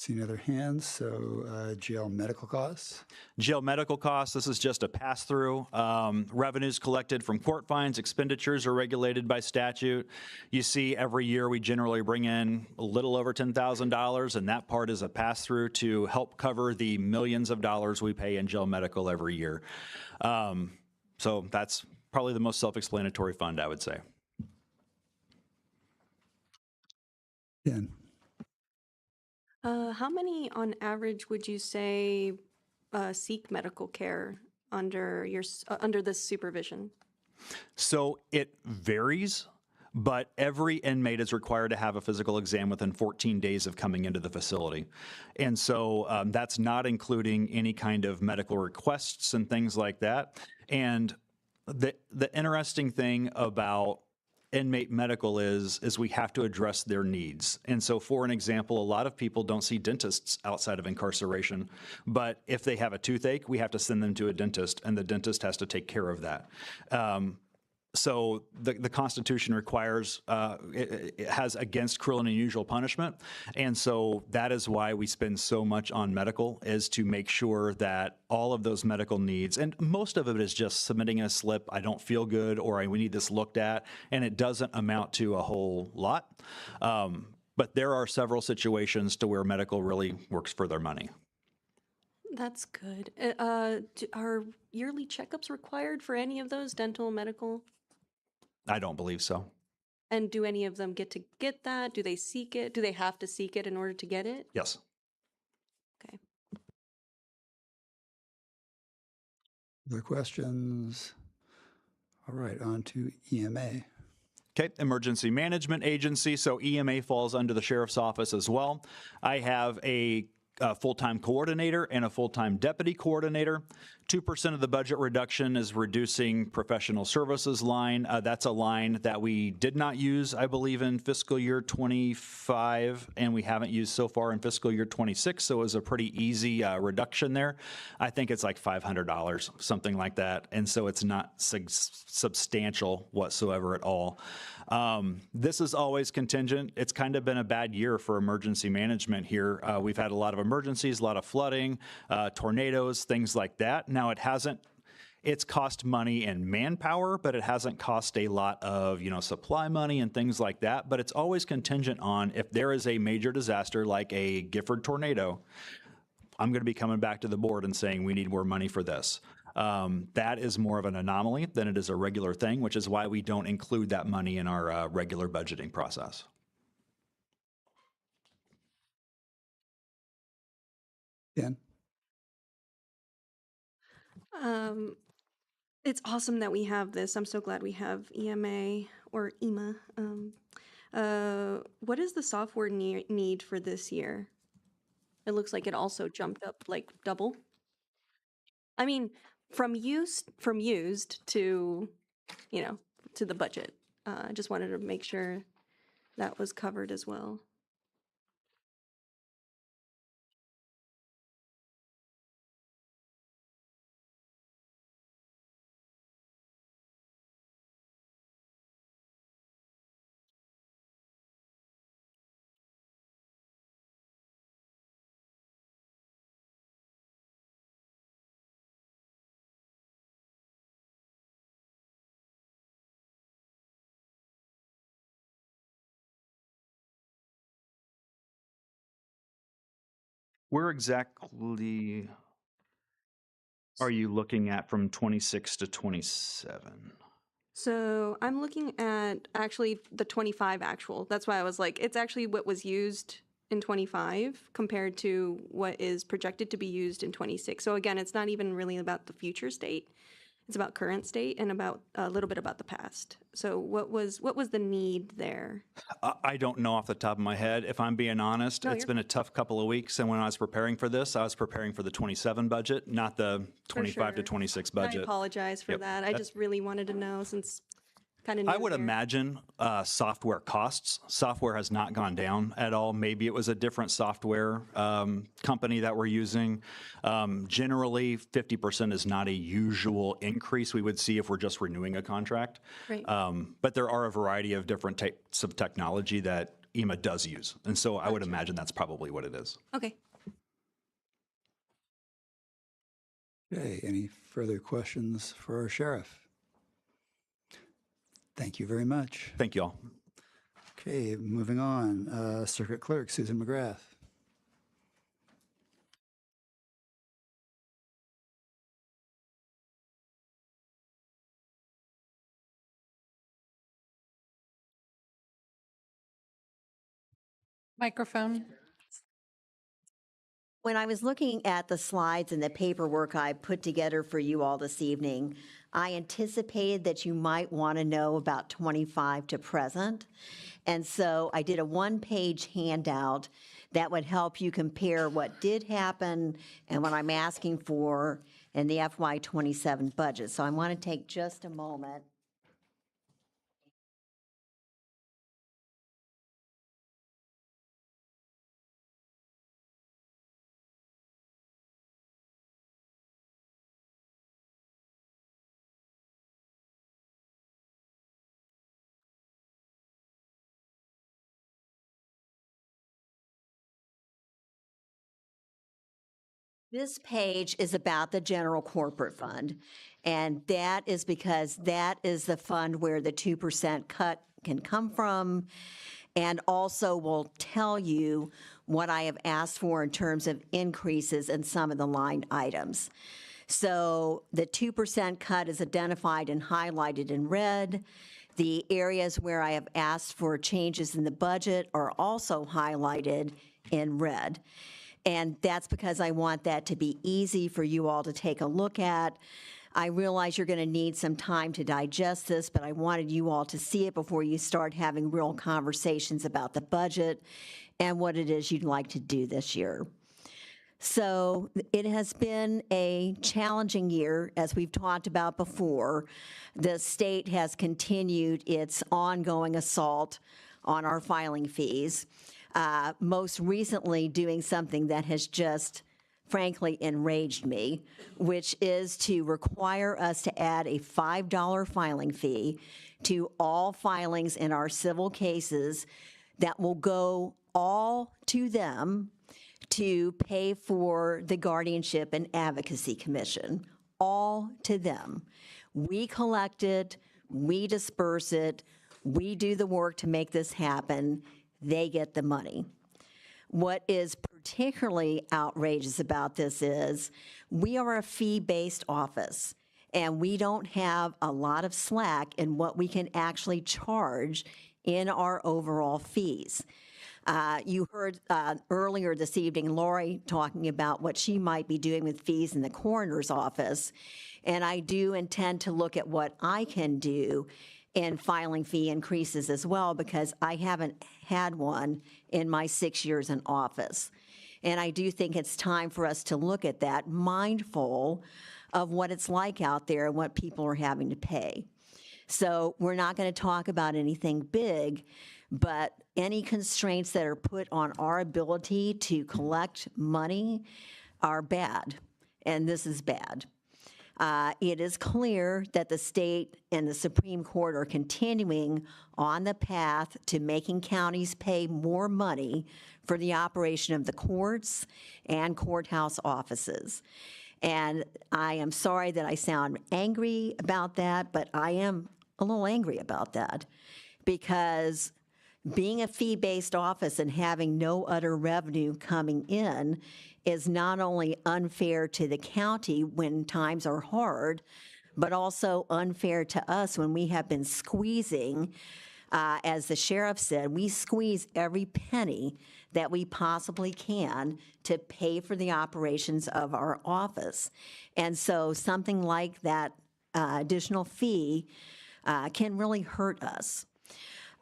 See any other hands? So jail medical costs. Jail medical costs, this is just a pass-through. Revenues collected from court fines, expenditures are regulated by statute. You see every year we generally bring in a little over $10,000, and that part is a pass-through to help cover the millions of dollars we pay in jail medical every year. So that's probably the most self-explanatory fund, I would say. Ken? How many on average would you say seek medical care under under this supervision? So it varies, but every inmate is required to have a physical exam within 14 days of coming into the facility. And so that's not including any kind of medical requests and things like that. And the interesting thing about inmate medical is we have to address their needs. And so for an example, a lot of people don't see dentists outside of incarceration, but if they have a toothache, we have to send them to a dentist, and the dentist has to take care of that. So the Constitution requires, it has against cruel and unusual punishment. And so that is why we spend so much on medical, is to make sure that all of those medical needs, and most of it is just submitting a slip, I don't feel good, or we need this looked at, and it doesn't amount to a whole lot. But there are several situations to where medical really works for their money. That's good. Are yearly checkups required for any of those, dental, medical? I don't believe so. And do any of them get to get that? Do they seek it? Do they have to seek it in order to get it? Yes. Okay. Other questions? All right, on to EMA. Okay, Emergency Management Agency. So EMA falls under the Sheriff's Office as well. I have a full-time coordinator and a full-time deputy coordinator. 2% of the budget reduction is reducing professional services line. That's a line that we did not use, I believe, in fiscal year 25, and we haven't used so far in fiscal year 26, so it was a pretty easy reduction there. I think it's like $500, something like that, and so it's not substantial whatsoever at all. This is always contingent. It's kind of been a bad year for emergency management here. We've had a lot of emergencies, a lot of flooding, tornadoes, things like that. Now, it's cost money and manpower, but it hasn't cost a lot of, supply money and things like that. But it's always contingent on if there is a major disaster like a Gifford tornado, I'm going to be coming back to the board and saying we need more money for this. That is more of an anomaly than it is a regular thing, which is why we don't include that money in our regular budgeting process. Dan? It's awesome that we have this. I'm so glad we have EMA or EMA. What is the software need for this year? It looks like it also jumped up like double. I mean, from used to, to the budget. I just wanted to make sure that was covered as well. Where exactly are you looking at from 26 to 27? So I'm looking at actually the 25 actual. That's why I was like, it's actually what was used in 25 compared to what is projected to be used in 26. So again, it's not even really about the future state. It's about current state and about a little bit about the past. So what was the need there? I don't know off the top of my head. If I'm being honest, it's been a tough couple of weeks. And when I was preparing for this, I was preparing for the 27 budget, not the 25 to 26 budget. I apologize for that. I just really wanted to know since kind of I would imagine software costs. Software has not gone down at all. Maybe it was a different software company that we're using. Generally, 50% is not a usual increase we would see if we're just renewing a contract. Right. But there are a variety of different types of technology that EMA does use. And so I would imagine that's probably what it is. Okay. Okay, any further questions for our sheriff? Thank you very much. Thank you all. Okay, moving on. Circuit Clerk Susan McGrath. Microphone. When I was looking at the slides and the paperwork I put together for you all this evening, I anticipated that you might want to know about 25 to present. And so I did a one-page handout that would help you compare what did happen and what I'm asking for in the FY27 budget. So I want to take just a moment. This page is about the general corporate fund, and that is because that is the fund where the 2% cut can come from, and also will tell you what I have asked for in terms of increases in some of the line items. So the 2% cut is identified and highlighted in red. The areas where I have asked for changes in the budget are also highlighted in red. And that's because I want that to be easy for you all to take a look at. I realize you're going to need some time to digest this, but I wanted you all to see it before you start having real conversations about the budget and what it is you'd like to do this year. So it has been a challenging year, as we've talked about before. The state has continued its ongoing assault on our filing fees, most recently doing something that has just frankly enraged me, which is to require us to add a $5 filing fee to all filings in our civil cases that will go all to them to pay for the Guardianship and Advocacy Commission, all to them. We collect it, we disperse it, we do the work to make this happen, they get the money. What is particularly outrageous about this is we are a fee-based office, and we don't have a lot of slack in what we can actually charge in our overall fees. You heard earlier this evening Lori talking about what she might be doing with fees in the coroner's office, and I do intend to look at what I can do in filing fee increases as well, because I haven't had one in my 6 years in office. And I do think it's time for us to look at that, mindful of what it's like out there and what people are having to pay. So we're not going to talk about anything big, but any constraints that are put on our ability to collect money are bad, and this is bad. It is clear that the state and the Supreme Court are continuing on the path to making counties pay more money for the operation of the courts and courthouse offices. And I am sorry that I sound angry about that, but I am a little angry about that, because being a fee-based office and having no other revenue coming in is not only unfair to the county when times are hard, but also unfair to us when we have been squeezing. As the sheriff said, we squeeze every penny that we possibly can to pay for the operations of our office. And so something like that additional fee can really hurt us.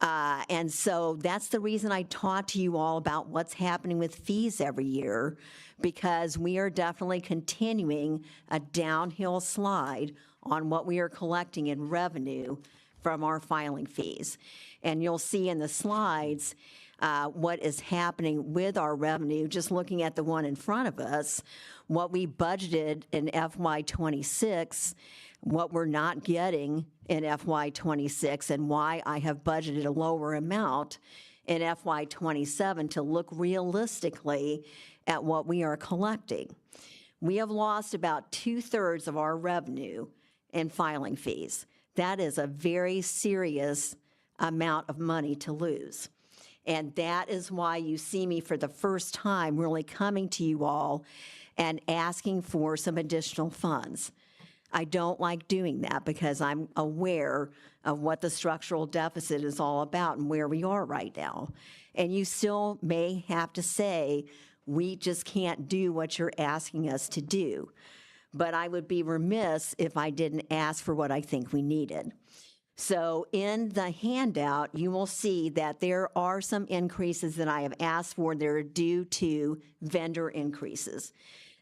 And so that's the reason I talk to you all about what's happening with fees every year, because we are definitely continuing a downhill slide on what we are collecting in revenue from our filing fees. And you'll see in the slides what is happening with our revenue, just looking at the one in front of us, what we budgeted in FY26, what we're not getting in FY26, and why I have budgeted a lower amount in FY27 to look realistically at what we are collecting. We have lost about 2/3 of our revenue in filing fees. That is a very serious amount of money to lose. And that is why you see me for the first time really coming to you all and asking for some additional funds. I don't like doing that because I'm aware of what the structural deficit is all about and where we are right now. And you still may have to say, We just can't do what you're asking us to do. But I would be remiss if I didn't ask for what I think we needed. So in the handout, you will see that there are some increases that I have asked for that are due to vendor increases.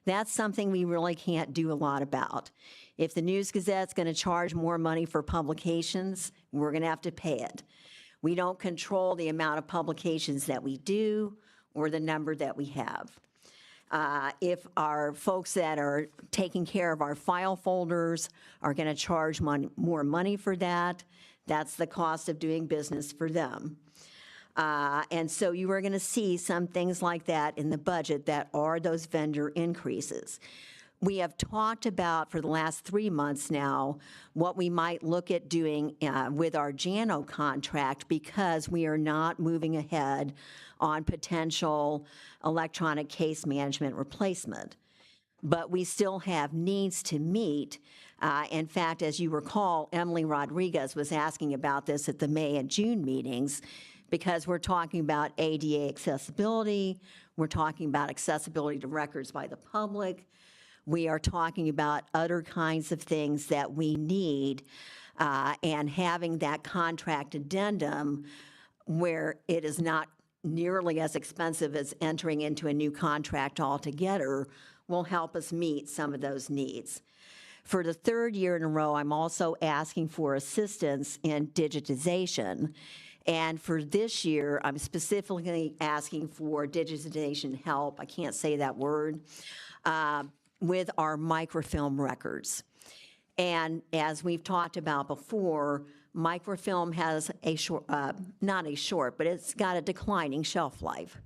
That's something we really can't do a lot about. If the News Gazette's going to charge more money for publications, we're going to have to pay it. We don't control the amount of publications that we do or the number that we have. If our folks that are taking care of our file folders are going to charge more money for that, that's the cost of doing business for them. And so you are going to see some things like that in the budget that are those vendor increases. We have talked about for the last 3 months now what we might look at doing with our JANO contract because we are not moving ahead on potential electronic case management replacement. But we still have needs to meet. In fact, as you recall, Emily Rodriguez was asking about this at the May and June meetings because we're talking about ADA accessibility, we're talking about accessibility to records by the public, we are talking about other kinds of things that we need, and having that contract addendum where it is not nearly as expensive as entering into a new contract altogether will help us meet some of those needs. For the 3rd year in a row, I'm also asking for assistance in digitization. And for this year, I'm specifically asking for digitization help, I can't say that word, with our microfilm records. And as we've talked about before, microfilm has a short, not a short, but it's got a declining shelf life.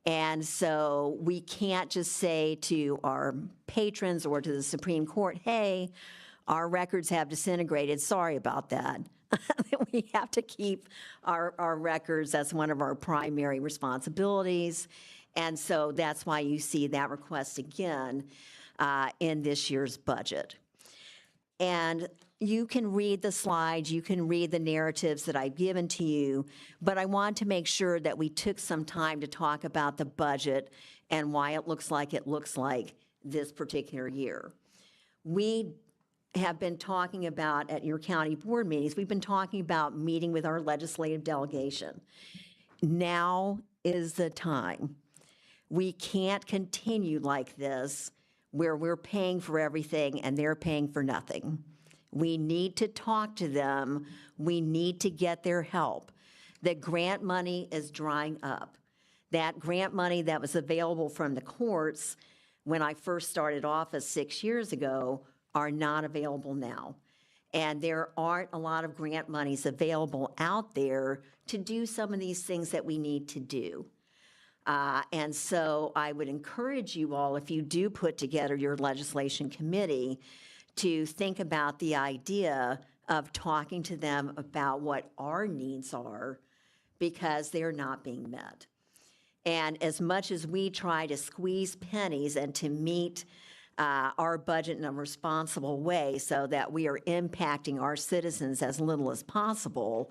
And so we can't just say to our patrons or to the Supreme Court, hey, our records have disintegrated, sorry about that. We have to keep our records as one of our primary responsibilities. And so that's why you see that request again in this year's budget. And you can read the slides, you can read the narratives that I've given to you, but I want to make sure that we took some time to talk about the budget and why it looks like this particular year. We have been talking about at your county board meetings, we've been talking about meeting with our legislative delegation. Now is the time. We can't continue like this where we're paying for everything and they're paying for nothing. We need to talk to them. We need to get their help. The grant money is drying up. That grant money that was available from the courts when I first started office 6 years ago are not available now. And there aren't a lot of grant monies available out there to do some of these things that we need to do. And so I would encourage you all, if you do put together your legislation committee, to think about the idea of talking to them about what our needs are because they're not being met. And as much as we try to squeeze pennies and to meet our budget in a responsible way so that we are impacting our citizens as little as possible,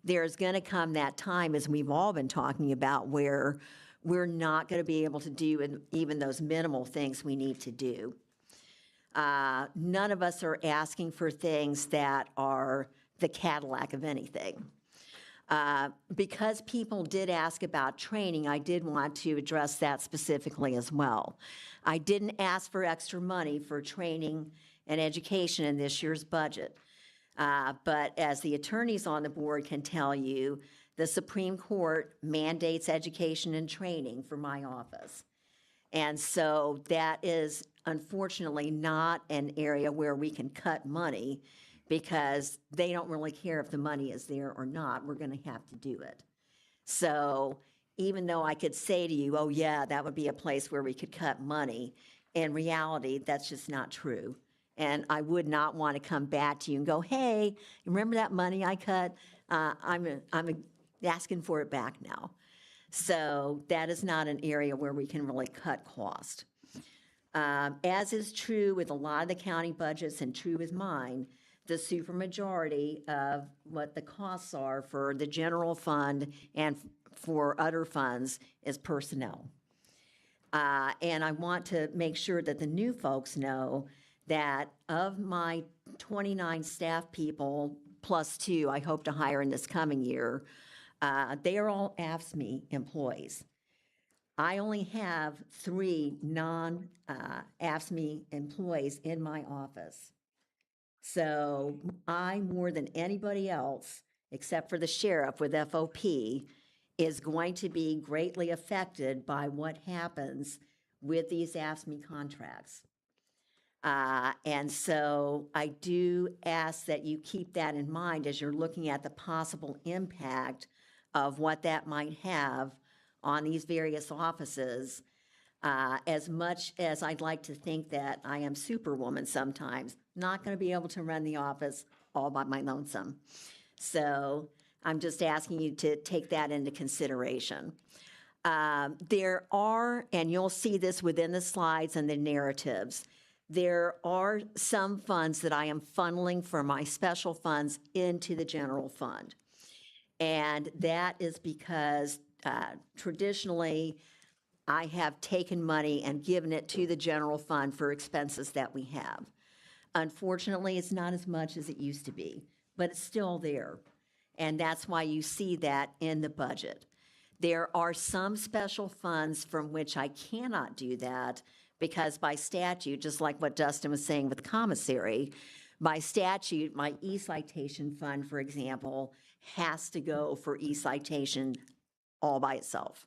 there's going to come that time, as we've all been talking about, where we're not going to be able to do even those minimal things we need to do. None of us are asking for things that are the Cadillac of anything. Because people did ask about training, I did want to address that specifically as well. I didn't ask for extra money for training and education in this year's budget. But as the attorneys on the board can tell you, the Supreme Court mandates education and training for my office. And so that is unfortunately not an area where we can cut money because they don't really care if the money is there or not. We're going to have to do it. So even though I could say to you, oh yeah, that would be a place where we could cut money, in reality, that's just not true. And I would not want to come back to you and go, hey, remember that money I cut? I'm asking for it back now. So that is not an area where we can really cut cost. As is true with a lot of the county budgets and true with mine, the supermajority of what the costs are for the general fund and for other funds is personnel. And I want to make sure that the new folks know that of my 29 staff people, plus 2 I hope to hire in this coming year, they are all AFSCME employees. I only have 3 non-AFSCME employees in my office. So I, more than anybody else, except for the sheriff with FOP, is going to be greatly affected by what happens with these AFSCME contracts. And so I do ask that you keep that in mind as you're looking at the possible impact of what that might have on these various offices. As much as I'd like to think that I am Superwoman sometimes, not going to be able to run the office all by my lonesome. So I'm just asking you to take that into consideration. There are, and you'll see this within the slides and the narratives, there are some funds that I am funneling from my special funds into the general fund. And that is because traditionally, I have taken money and given it to the general fund for expenses that we have. Unfortunately, it's not as much as it used to be, but it's still there. And that's why you see that in the budget. There are some special funds from which I cannot do that because by statute, just like what Dustin was saying with commissary, by statute, my e-citation fund, for example, has to go for e-citation all by itself.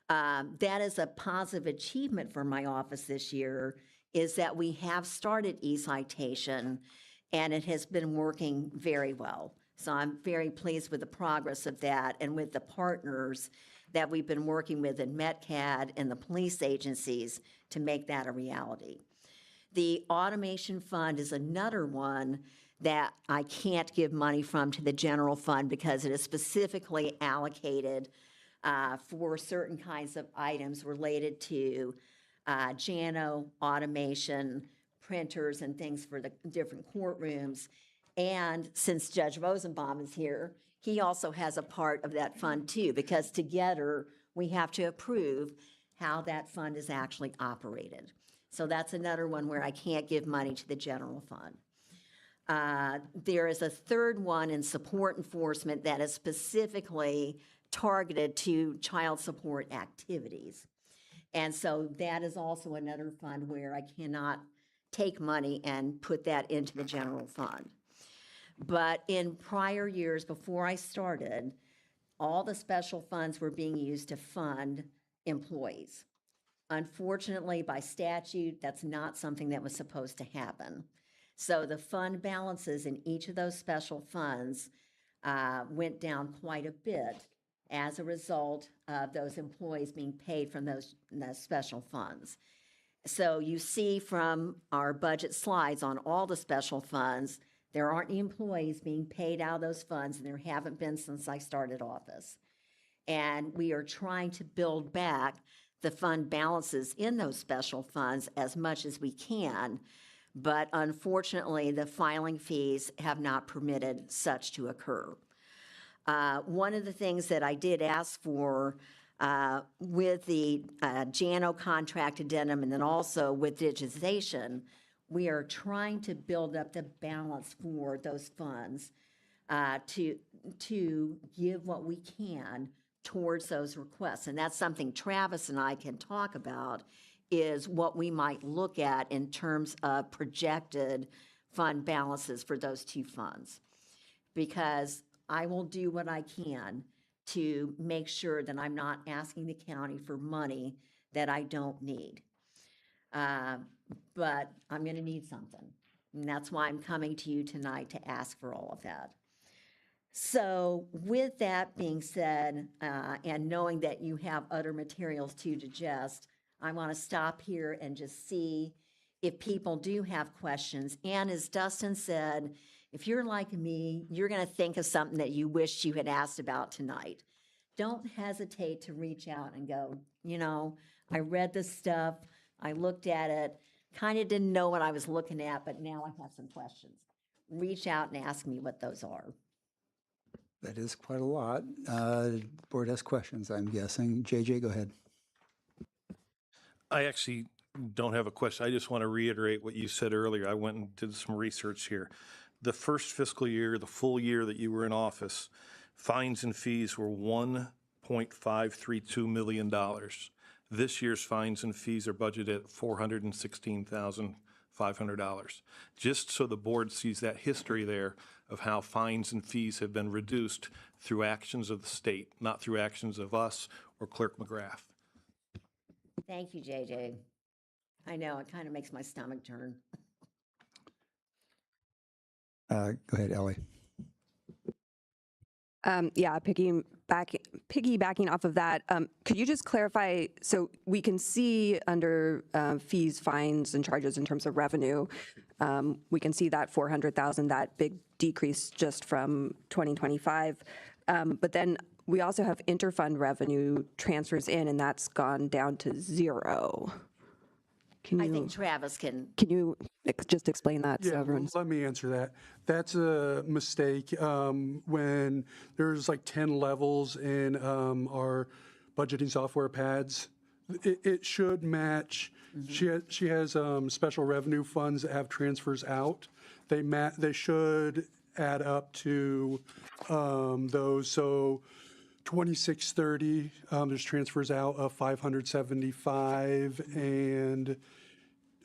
That is a positive achievement for my office this year, is that we have started e-citation and it has been working very well. So I'm very pleased with the progress of that and with the partners that we've been working with in MetCAD and the police agencies to make that a reality. The automation fund is another one that I can't give money from to the general fund because it is specifically allocated for certain kinds of items related to JANO, automation, printers, and things for the different courtrooms. And since Judge Rosenbaum is here, he also has a part of that fund too, because together we have to approve how that fund is actually operated. So that's another one where I can't give money to the general fund. There is a third one in support enforcement that is specifically targeted to child support activities. And so that is also another fund where I cannot take money and put that into the general fund. But in prior years, before I started, all the special funds were being used to fund employees. Unfortunately, by statute, that's not something that was supposed to happen. So the fund balances in each of those special funds went down quite a bit as a result of those employees being paid from those special funds. So you see from our budget slides on all the special funds, there aren't any employees being paid out of those funds, and there haven't been since I started office. And we are trying to build back the fund balances in those special funds as much as we can, but unfortunately, the filing fees have not permitted such to occur. One of the things that I did ask for with the JANO contract addendum and then also with digitization, we are trying to build up the balance for those funds to give what we can towards those requests. And that's something Travis and I can talk about, is what we might look at in terms of projected fund balances for those 2 funds. Because I will do what I can to make sure that I'm not asking the county for money that I don't need. But I'm going to need something. And that's why I'm coming to you tonight to ask for all of that. So with that being said, and knowing that you have other materials to digest, I want to stop here and just see if people do have questions. And as Dustin said, if you're like me, you're going to think of something that you wish you had asked about tonight. Don't hesitate to reach out and go, you know, I read this stuff, I looked at it, kind of didn't know what I was looking at, but now I have some questions. Reach out and ask me what those are. That is quite a lot. Board has questions, I'm guessing. JJ, go ahead. I actually don't have a question. I just want to reiterate what you said earlier. I went and did some research here. The first fiscal year, the full year that you were in office, fines and fees were $1.532 million. This year's fines and fees are budgeted at $416,500. Just so the board sees that history there of how fines and fees have been reduced through actions of the state, not through actions of us or Clerk McGrath. Thank you, JJ. I know, it kind of makes my stomach turn. Go ahead, Ellie. Yeah, piggybacking off of that, could you just clarify, so we can see under fees, fines, and charges in terms of revenue, we can see that 400,000, that big decrease just from 2025. But then we also have interfund revenue transfers in, and that's gone down to zero. I think Travis can. Can you just explain that? So Yeah, everyone's... let me answer that. That's a mistake. When there's like 10 levels in our budgeting software pads, it should match. She has special revenue funds that have transfers out. They should add up to those. So 2630, there's transfers out of 575, and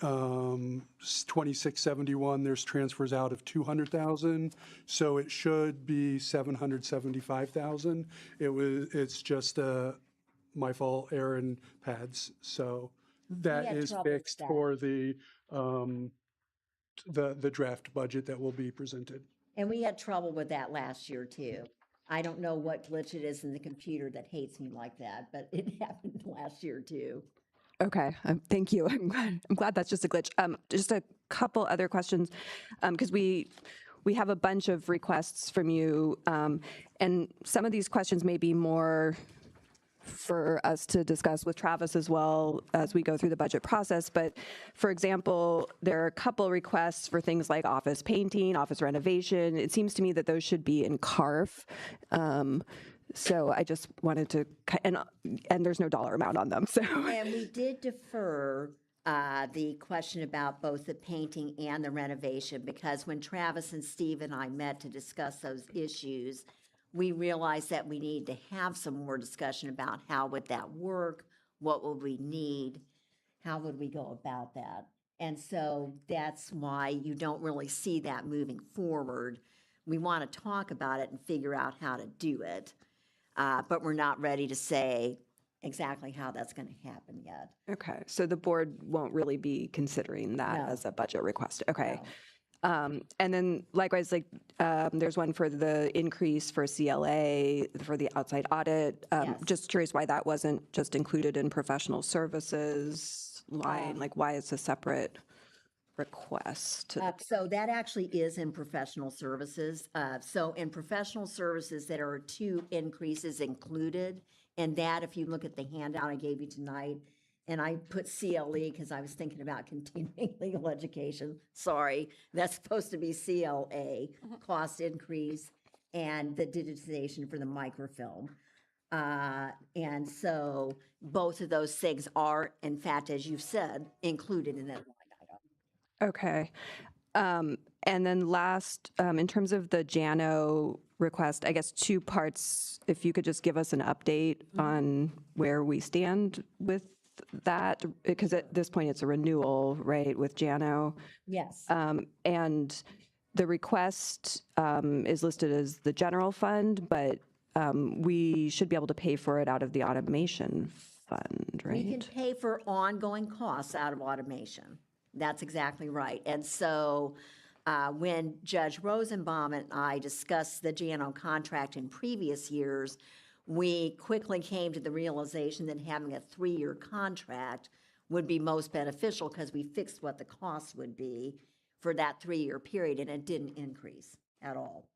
2671, there's transfers out of 200,000. So it should be 775,000. It's just my fault, error in pads. So that had is trouble with fixed that. for the draft budget that will be presented. And we had trouble with that last year too. I don't know what glitch it is in the computer that hates me like that, but it happened last year too. Okay, thank you. I'm glad that's just a glitch. Just a couple other questions, because we have a bunch of requests from you, and some of these questions may be more for us to discuss with Travis as well as we go through the budget process. But for example, there are a couple requests for things like office painting, office renovation. It seems to me that those should be in CARF. So I just wanted to, and there's no dollar amount on them. So And we did defer the question about both the painting and the renovation, because when Travis and Steve and I met to discuss those issues, we realized that we need to have some more discussion about how would that work, what would we need, how would we go about that. And so that's why you don't really see that moving forward. We want to talk about it and figure out how to do it, but we're not ready to say exactly how that's going to happen yet. okay, so the board won't really be considering that No. as a budget request. Okay. No. And then likewise, like there's one for the increase for CLA, for the outside audit. Yes. Just curious why that wasn't just included in professional services line, like why it's a separate request? So that actually is in professional services. So in professional services, there are 2 increases included. And that, if you look at the handout I gave you tonight, and I put CLE because I was thinking about continuing legal education. Sorry, that's supposed to be CLA, cost increase, and the digitization for the microfilm. And so both of those things are, in fact, as you've said, included in that line item. Okay. And then last, in terms of the JANO request, I guess 2 parts, if you could just give us an update on where we stand with that, because at this point it's a renewal, right, with JANO. Yes. And the request is listed as the general fund, but we should be able to pay for it out of the automation fund, right? We can pay for ongoing costs out of automation. That's exactly right. And so when Judge Rosenbaum and I discussed the JANO contract in previous years, we quickly came to the realization that having a 3-year contract would be most beneficial because we fixed what the costs would be for that 3-year period, and it didn't increase at all.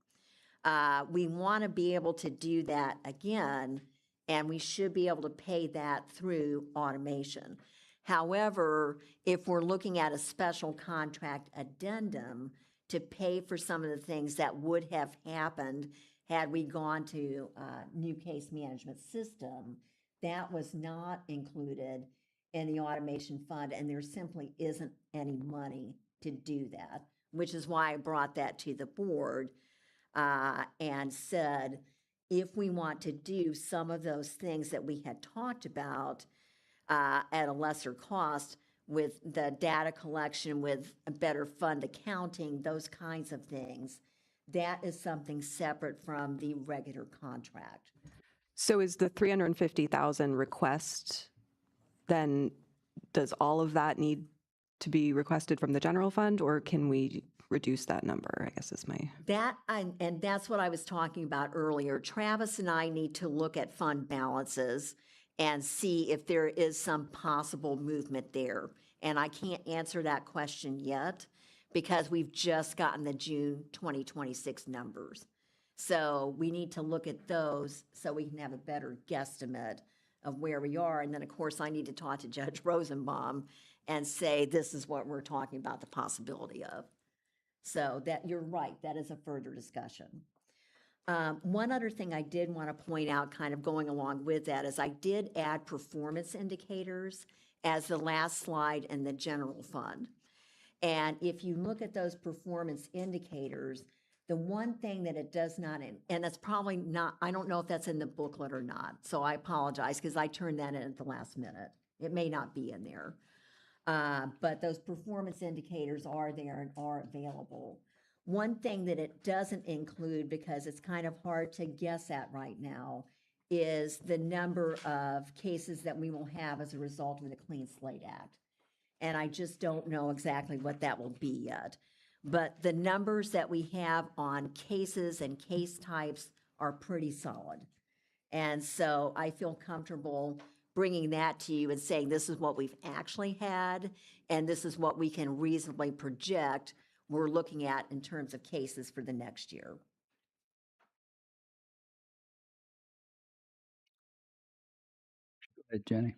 We want to be able to do that again, and we should be able to pay that through automation. However, if we're looking at a special contract addendum to pay for some of the things that would have happened had we gone to a new case management system, that was not included in the automation fund, and there simply isn't any money to do that, which is why I brought that to the board and said, if we want to do some of those things that we had talked about at a lesser cost with the data collection, with a better fund accounting, those kinds of things, that is something separate from the regular contract. So is the 350,000 request, then does all of that need to be requested from the general fund, or can we reduce that number, I guess is my. And that's what I was talking about earlier. Travis and I need to look at fund balances and see if there is some possible movement there. And I can't answer that question yet because we've just gotten the June 2026 numbers. So we need to look at those so we can have a better guesstimate of where we are. And then, of course, I need to talk to Judge Rosenbaum and say, this is what we're talking about the possibility of. So that, you're right, that is a further discussion. One other thing I did want to point out, kind of going along with that, is I did add performance indicators as the last slide in the general fund. And if you look at those performance indicators, the one thing that it does not, and that's probably not, I don't know if that's in the booklet or not, so I apologize because I turned that in at the last minute. It may not be in there. But those performance indicators are there and are available. One thing that it doesn't include, because it's kind of hard to guess at right now, is the number of cases that we will have as a result of the Clean Slate Act. And I just don't know exactly what that will be yet. But the numbers that we have on cases and case types are pretty solid. And so I feel comfortable bringing that to you and saying this is what we've actually had, and this is what we can reasonably project we're looking at in terms of cases for the next year. Go ahead, Jenny.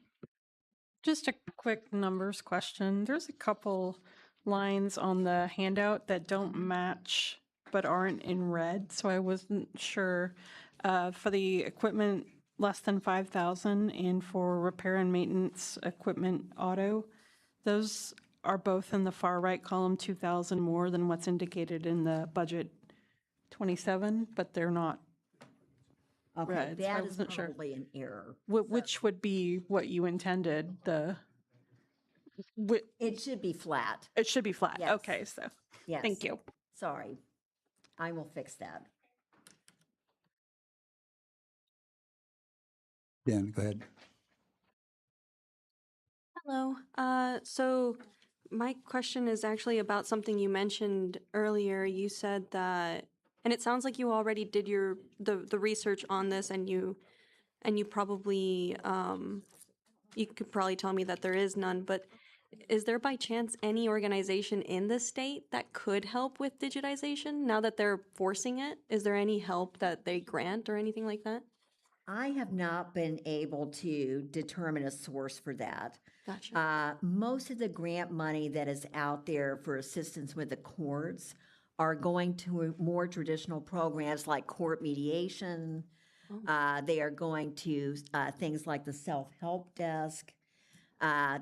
Just a quick numbers question. There's a couple lines on the handout that don't match but aren't in red, so I wasn't sure. For the equipment less than 5,000 and for repair and maintenance equipment auto, those are both in the far right column, 2,000 more than what's indicated in the budget 27, but they're not Okay, red. So I that is wasn't sure. probably an error. Which would be what you intended, It should be flat. it should be flat. Yes. Okay, so Yes. thank you. Sorry. I will fix that. Dan, go ahead. Hello. So my question is actually about something you mentioned earlier. You said that, and it sounds like you already did the research on this, and you probably you could probably tell me that there is none, but is there by chance any organization in the state that could help with digitization now that they're forcing it? Is there any help that they grant or anything like that? I have not been able to determine a source for that. Gotcha. Most of the grant money that is out there for assistance with the courts are going to more traditional programs like court mediation. They are going to things like the self-help desk.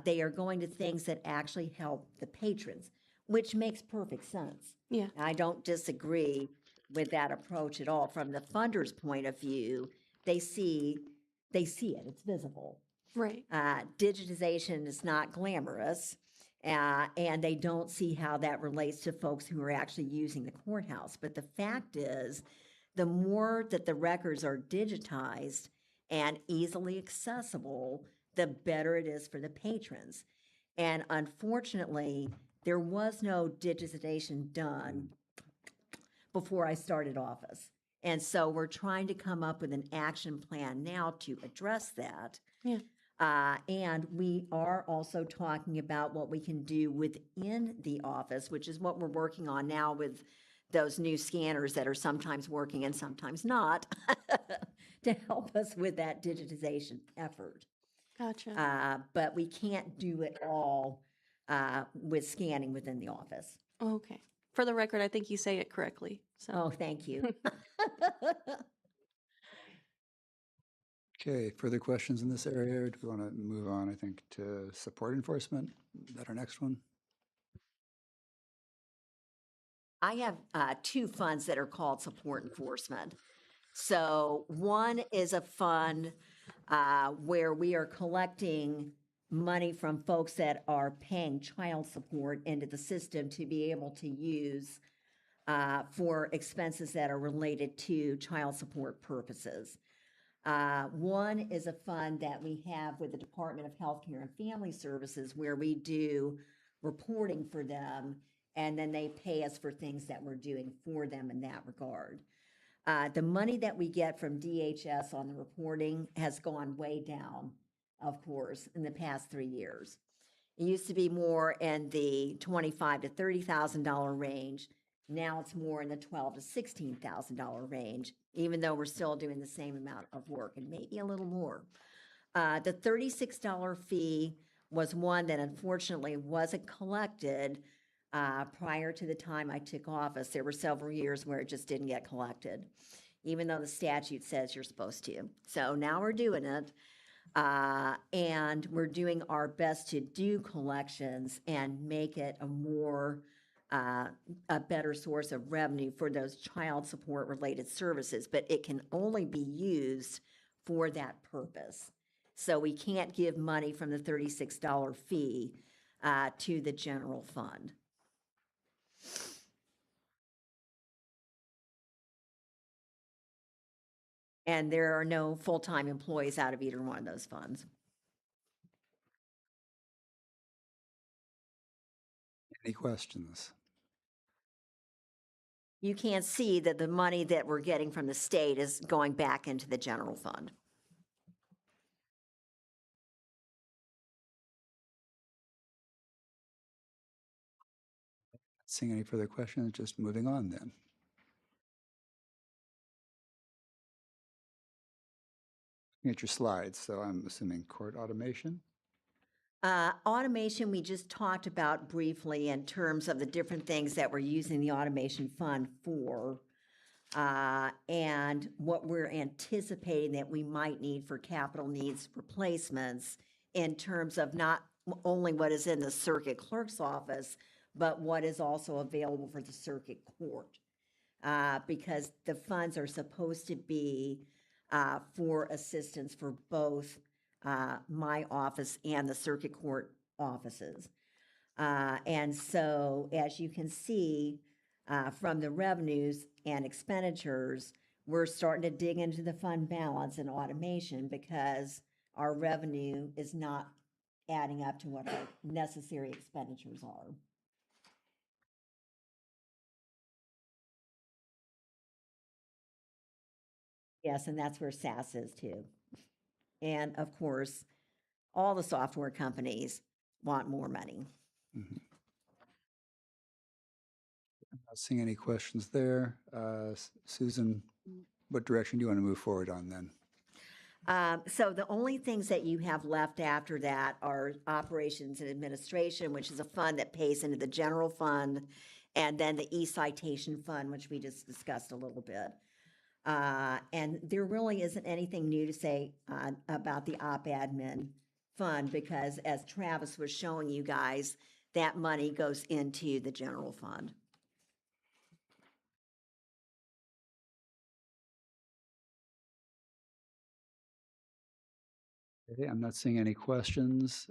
They are going to things that actually help the patrons, which makes perfect sense. Yeah. I don't disagree with that approach at all. From the funder's point of view, they see it, it's visible. Right. Digitization is not glamorous, and they don't see how that relates to folks who are actually using the courthouse. But the fact is, the more that the records are digitized and easily accessible, the better it is for the patrons. And unfortunately, there was no digitization done before I started office. And so we're trying to come up with an action plan now to address that. Yeah. And we are also talking about what we can do within the office, which is what we're working on now with those new scanners that are sometimes working and sometimes not, to help us with that digitization effort. Gotcha. But we can't do it all with scanning within the office. Okay. For the record, I think you say it correctly. So. Oh, thank you. Okay, further questions in this area? Or do we want to move on, I think, to support enforcement? Is that our next one? I have two funds that are called support enforcement. So one is a fund where we are collecting money from folks that are paying child support into the system to be able to use for expenses that are related to child support purposes. One is a fund that we have with the Department of Healthcare and Family Services where we do reporting for them, and then they pay us for things that we're doing for them in that regard. The money that we get from DHS on the reporting has gone way down, of course, in the past 3 years. It used to be more in the $25,000 to $30,000 range. Now it's more in the $12,000 to $16,000 range, even though we're still doing the same amount of work and maybe a little more. The $36 fee was one that unfortunately wasn't collected prior to the time I took office. There were several years where it just didn't get collected, even though the statute says you're supposed to. So now we're doing it. And we're doing our best to do collections and make it a better source of revenue for those child support related services, but it can only be used for that purpose. So we can't give money from the $36 fee to the general fund. And there are no full-time employees out of either one of those funds. Any questions? You can't see that the money that we're getting from the state is going back into the general fund. Seeing any further questions, just moving on then. Looking at your slides, so I'm assuming court automation. Automation, we just talked about briefly in terms of the different things that we're using the automation fund for, and what we're anticipating that we might need for capital needs replacements in terms of not only what is in the circuit clerk's office, but what is also available for the circuit court. Because the funds are supposed to be for assistance for both my office and the circuit court offices. And so, as you can see from the revenues and expenditures, we're starting to dig into the fund balance and automation because our revenue is not adding up to what our necessary expenditures are. Yes, and that's where SAS is too. And of course, all the software companies want more money. Mm-hmm. Not seeing any questions there. Susan, what direction do you want to move forward on then? So the only things that you have left after that are operations and administration, which is a fund that pays into the general fund, and then the e-citation fund, which we just discussed a little bit. And there really isn't anything new to say about the op admin fund because as Travis was showing you guys, that money goes into the general fund. Okay, I'm not seeing any questions.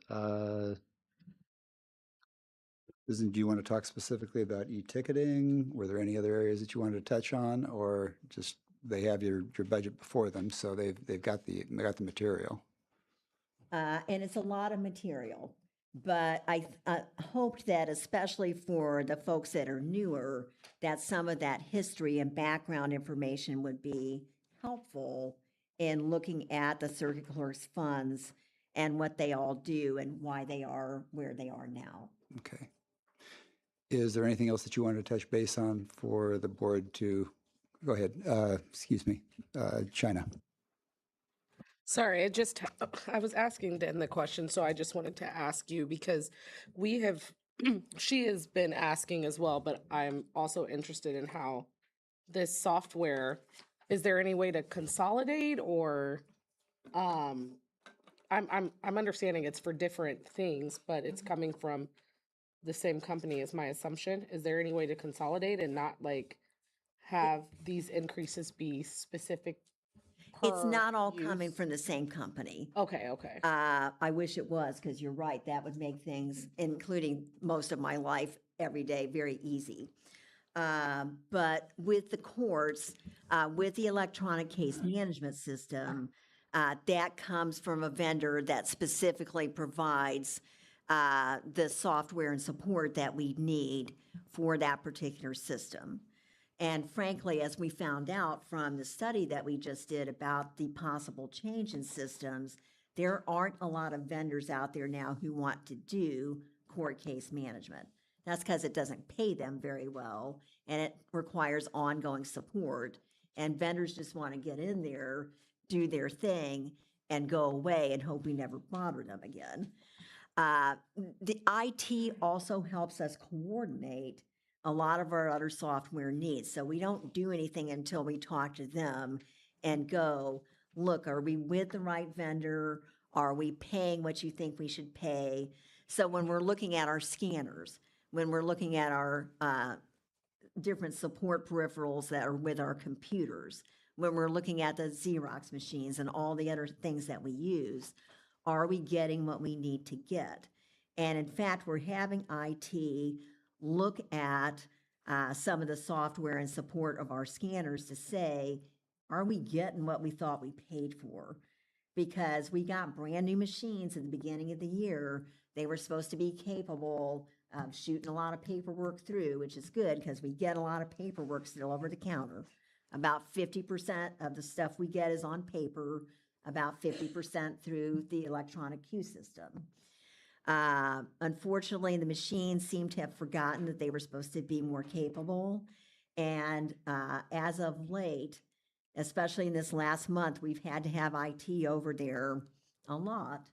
Susan, do you want to talk specifically about e-ticketing? Were there any other areas that you wanted to touch on, or just they have your budget before them, so they've got the material? And it's a lot of material, but I hoped that especially for the folks that are newer, that some of that history and background information would be helpful in looking at the circuit clerk's funds and what they all do and why they are where they are now. Okay. Is there anything else that you wanted to touch base on for the board to, go ahead, excuse me, China? Sorry, I was asking Dan the question, so I just wanted to ask you because we have, she has been asking as well, but I'm also interested in how this software, is there any way to consolidate or I'm understanding it's for different things, but it's coming from the same company is my assumption. Is there any way to consolidate and not like have these increases be specific It's per not all coming use? from the same company. Okay, okay. I wish it was, because you're right, that would make things, including most of my life every day, very easy. But with the courts, with the electronic case management system, that comes from a vendor that specifically provides the software and support that we need for that particular system. And frankly, as we found out from the study that we just did about the possible change in systems, there aren't a lot of vendors out there now who want to do court case management. That's because it doesn't pay them very well and it requires ongoing support. And vendors just want to get in there, do their thing, and go away and hope we never bother them again. The IT also helps us coordinate a lot of our other software needs. So we don't do anything until we talk to them and go, look, are we with the right vendor? Are we paying what you think we should pay? So when we're looking at our scanners, when we're looking at our different support peripherals that are with our computers, when we're looking at the Xerox machines and all the other things that we use, are we getting what we need to get? And in fact, we're having IT look at some of the software and support of our scanners to say, are we getting what we thought we paid for? Because we got brand new machines at the beginning of the year. They were supposed to be capable of shooting a lot of paperwork through, which is good because we get a lot of paperwork still over the counter. About 50% of the stuff we get is on paper, about 50% through the electronic queue system. Unfortunately, the machines seem to have forgotten that they were supposed to be more capable. And as of late, especially in this last month, we've had to have IT over there a lot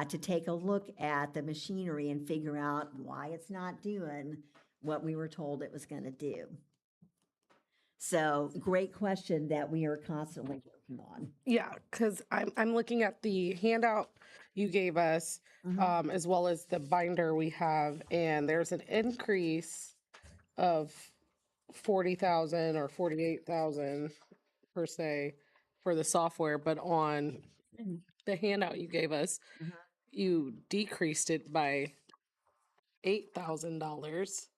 to take a look at the machinery and figure out why it's not doing what we were told it was going to do. So great question that we are constantly working on. Yeah, because I'm looking at the handout you gave us, as well as the binder we have, and there's an increase of 40,000 or 48,000 per se for the software, but on the handout you gave us, you decreased it by $8,000,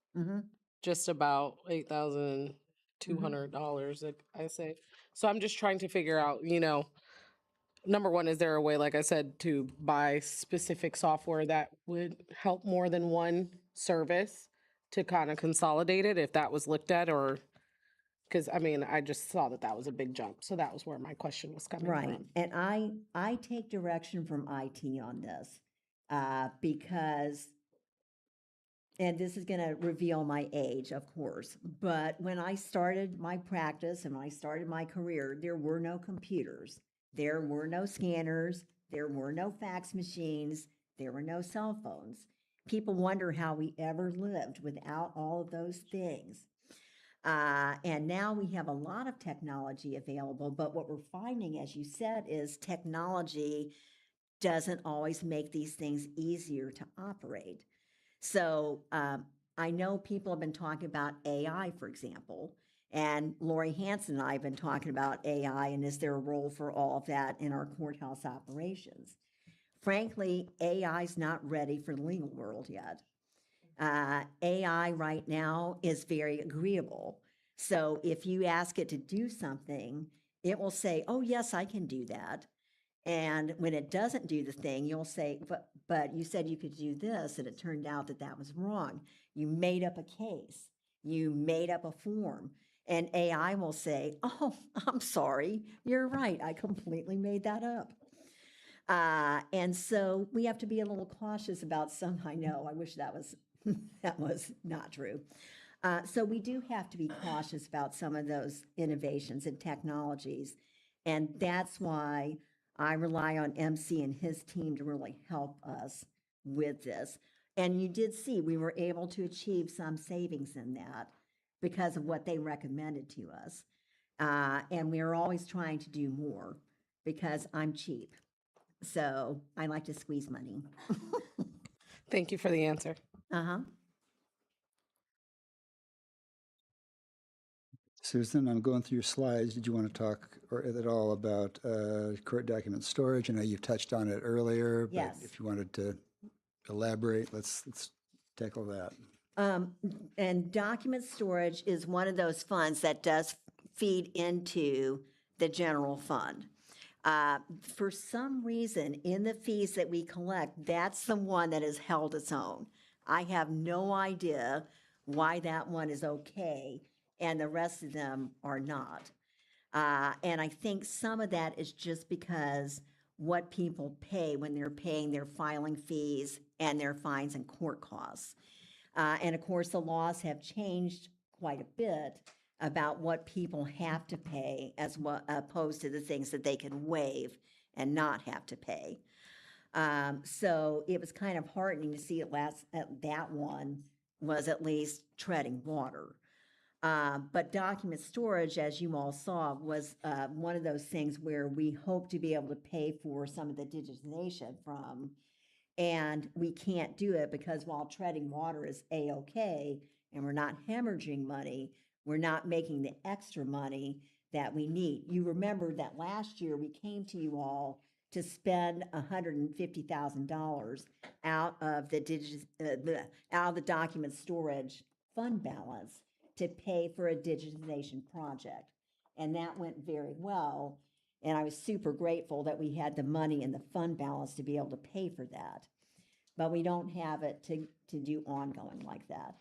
just about $8,200, I say. So I'm just trying to figure out, number one, is there a way, like I said, to buy specific software that would help more than one service to kind of consolidate it if that was looked at? Or because I just saw that was a big jump, so that was where my question was coming Right. from. And I take direction from IT on this because, and this is going to reveal my age, of course, but when I started my practice and when I started my career, there were no computers, there were no scanners, there were no fax machines, there were no cell phones. People wonder how we ever lived without all of those things. And now we have a lot of technology available, but what we're finding, as you said, is technology doesn't always make these things easier to operate. So I know people have been talking about AI, for example, and Lori Hanson and I have been talking about AI and is there a role for all of that in our courthouse operations? Frankly, AI is not ready for the legal world yet. AI right now is very agreeable. So if you ask it to do something, it will say, oh, yes, I can do that. And when it doesn't do the thing, you'll say, but you said you could do this, and it turned out that that was wrong. You made up a case. You made up a form. And AI will say, oh, I'm sorry. You're right. I completely made that up. And so we have to be a little cautious about some. I know, I wish that was that was not true. So we do have to be cautious about some of those innovations and technologies. And that's why I rely on MC and his team to really help us with this. And you did see we were able to achieve some savings in that because of what they recommended to us. And we are always trying to do more. because I'm cheap. So I like to squeeze money. Thank you for the answer. Uh-huh. Susan, I'm going through your slides. Did you want to talk at all about court document storage? I know you've touched on it earlier, but Yes. if you wanted to elaborate, let's tackle that. And document storage is one of those funds that does feed into the general fund. For some reason, in the fees that we collect, that's the one that is held its own. I have no idea why that one is okay and the rest of them are not. And I think some of that is just because what people pay when they're paying their filing fees and their fines and court costs. And of course, the laws have changed quite a bit about what people have to pay as opposed to the things that they can waive and not have to pay. So it was kind of heartening to see that one was at least treading water. But document storage, as you all saw, was one of those things where we hope to be able to pay for some of the digitization from. And we can't do it because while treading water is A-okay and we're not hemorrhaging money, we're not making the extra money that we need. You remember that last year we came to you all to spend $150,000 out of the document storage fund balance to pay for a digitization project. And that went very well. And I was super grateful that we had the money in the fund balance to be able to pay for that. But we don't have it to do ongoing like that.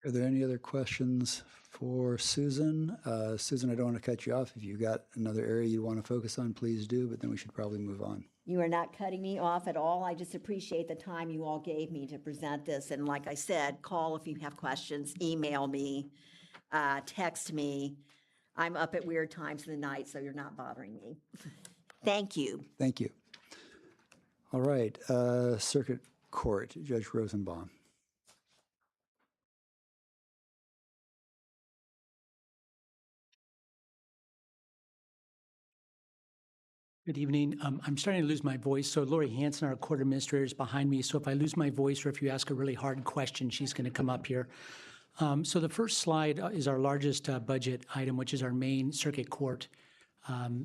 Are there any other questions for Susan? Susan, I don't want to cut you off. If you've got another area you want to focus on, please do, but then we should probably move on. You are not cutting me off at all. I just appreciate the time you all gave me to present this. And like I said, call if you have questions, email me, text me. I'm up at weird times of the night, so you're not bothering me. Thank you. Thank you. All right, Circuit Court, Judge Rosenbaum. Good evening. I'm starting to lose my voice. So Lori Hanson, our court administrator, is behind me. So if I lose my voice or if you ask a really hard question, she's going to come up here. So the first slide is our largest budget item, which is our main circuit court.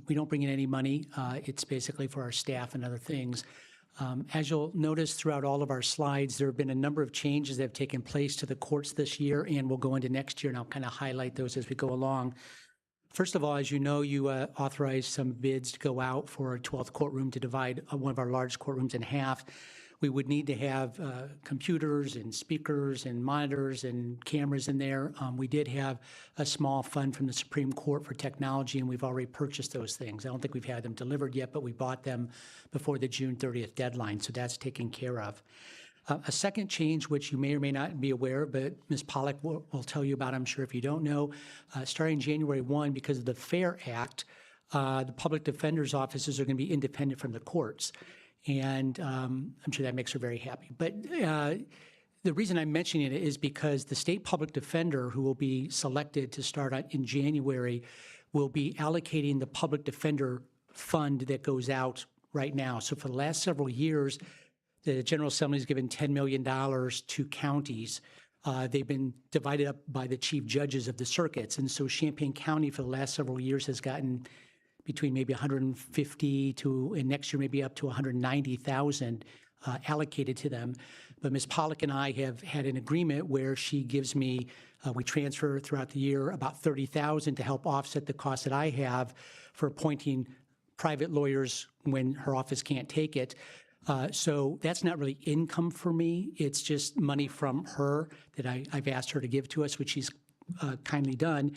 We don't bring in any money. It's basically for our staff and other things. As you'll notice throughout all of our slides, there have been a number of changes that have taken place to the courts this year and will go into next year, and I'll kind of highlight those as we go along. First of all, as you know, you authorized some bids to go out for a 12th courtroom to divide one of our large courtrooms in half. We would need to have computers and speakers and monitors and cameras in there. We did have a small fund from the Supreme Court for technology, and we've already purchased those things. I don't think we've had them delivered yet, but we bought them before the June 30th deadline, so that's taken care of. A second change, which you may or may not be aware of, but Ms. Pollack will tell you about, I'm sure if you don't know, starting January 1, because of the FAIR Act, the public defender's offices are going to be independent from the courts. And I'm sure that makes her very happy. But the reason I'm mentioning it is because the state public defender who will be selected to start in January will be allocating the public defender fund that goes out right now. So for the last several years, the General Assembly has given $10 million to counties. They've been divided up by the chief judges of the circuits. And so Champaign County for the last several years has gotten between maybe 150 to, and next year maybe up to 190,000 allocated to them. But Ms. Pollack and I have had an agreement where she gives me, we transfer throughout the year about 30,000 to help offset the cost that I have for appointing private lawyers when her office can't take it. So that's not really income for me. It's just money from her that I've asked her to give to us, which she's kindly done.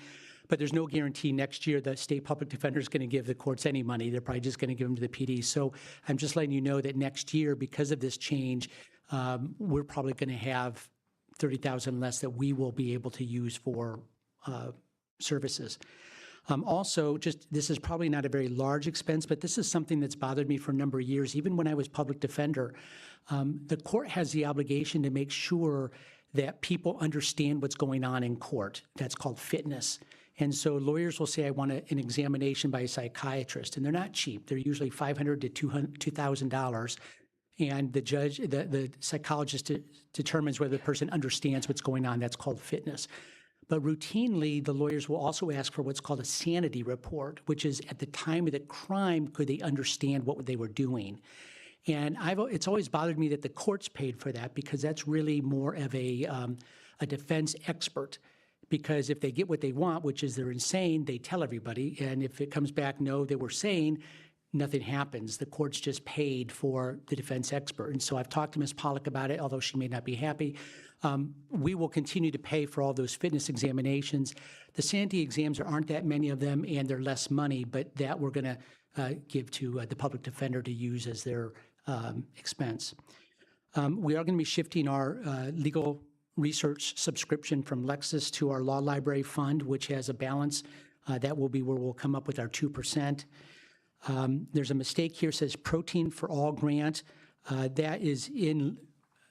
But there's no guarantee next year the state public defender is going to give the courts any money. They're probably just going to give them to the PD. So I'm just letting you know that next year, because of this change, we're probably going to have 30,000 less that we will be able to use for services. Also, this is probably not a very large expense, but this is something that's bothered me for a number of years. Even when I was public defender, the court has the obligation to make sure that people understand what's going on in court. That's called fitness. And so lawyers will say, I want an examination by a psychiatrist, and they're not cheap. They're usually $500 to $2,000. And the judge, the psychologist determines whether the person understands what's going on. That's called fitness. But routinely, the lawyers will also ask for what's called a sanity report, which is at the time of the crime, could they understand what they were doing? And it's always bothered me that the courts paid for that, because that's really more of a defense expert. Because if they get what they want, which is they're insane, they tell everybody. And if it comes back, no, they were sane, nothing happens. The court's just paid for the defense expert. And so I've talked to Ms. Pollock about it, although she may not be happy. We will continue to pay for all those fitness examinations. The sanity exams, there aren't that many of them, and they're less money, but that we're going to give to the public defender to use as their expense. We are going to be shifting our legal research subscription from Lexis to our law library fund, which has a balance. That will be where we'll come up with our 2%. There's a mistake here, says Protein for All grant. That is in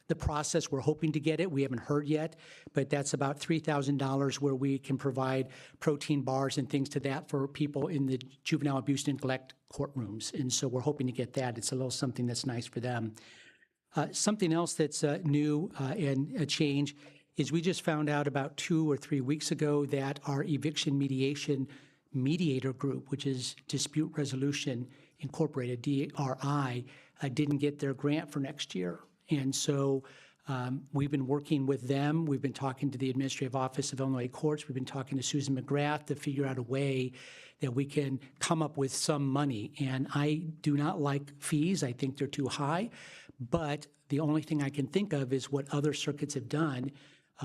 the process. We're hoping to get it. We haven't heard yet, but that's about $3,000 where we can provide protein bars and things to that for people in the juvenile abuse and neglect courtrooms. And so we're hoping to get that. It's a little something that's nice for them. Something else that's new and a change is we just found out about 2 or 3 weeks ago that our eviction mediation mediator group, which is Dispute Resolution Incorporated, DRI, didn't get their grant for next year. And so we've been working with them. We've been talking to the Administrative Office of Illinois Courts. We've been talking to Susan McGrath to figure out a way that we can come up with some money. And I do not like fees. I think they're too high. But the only thing I can think of is what other circuits have done.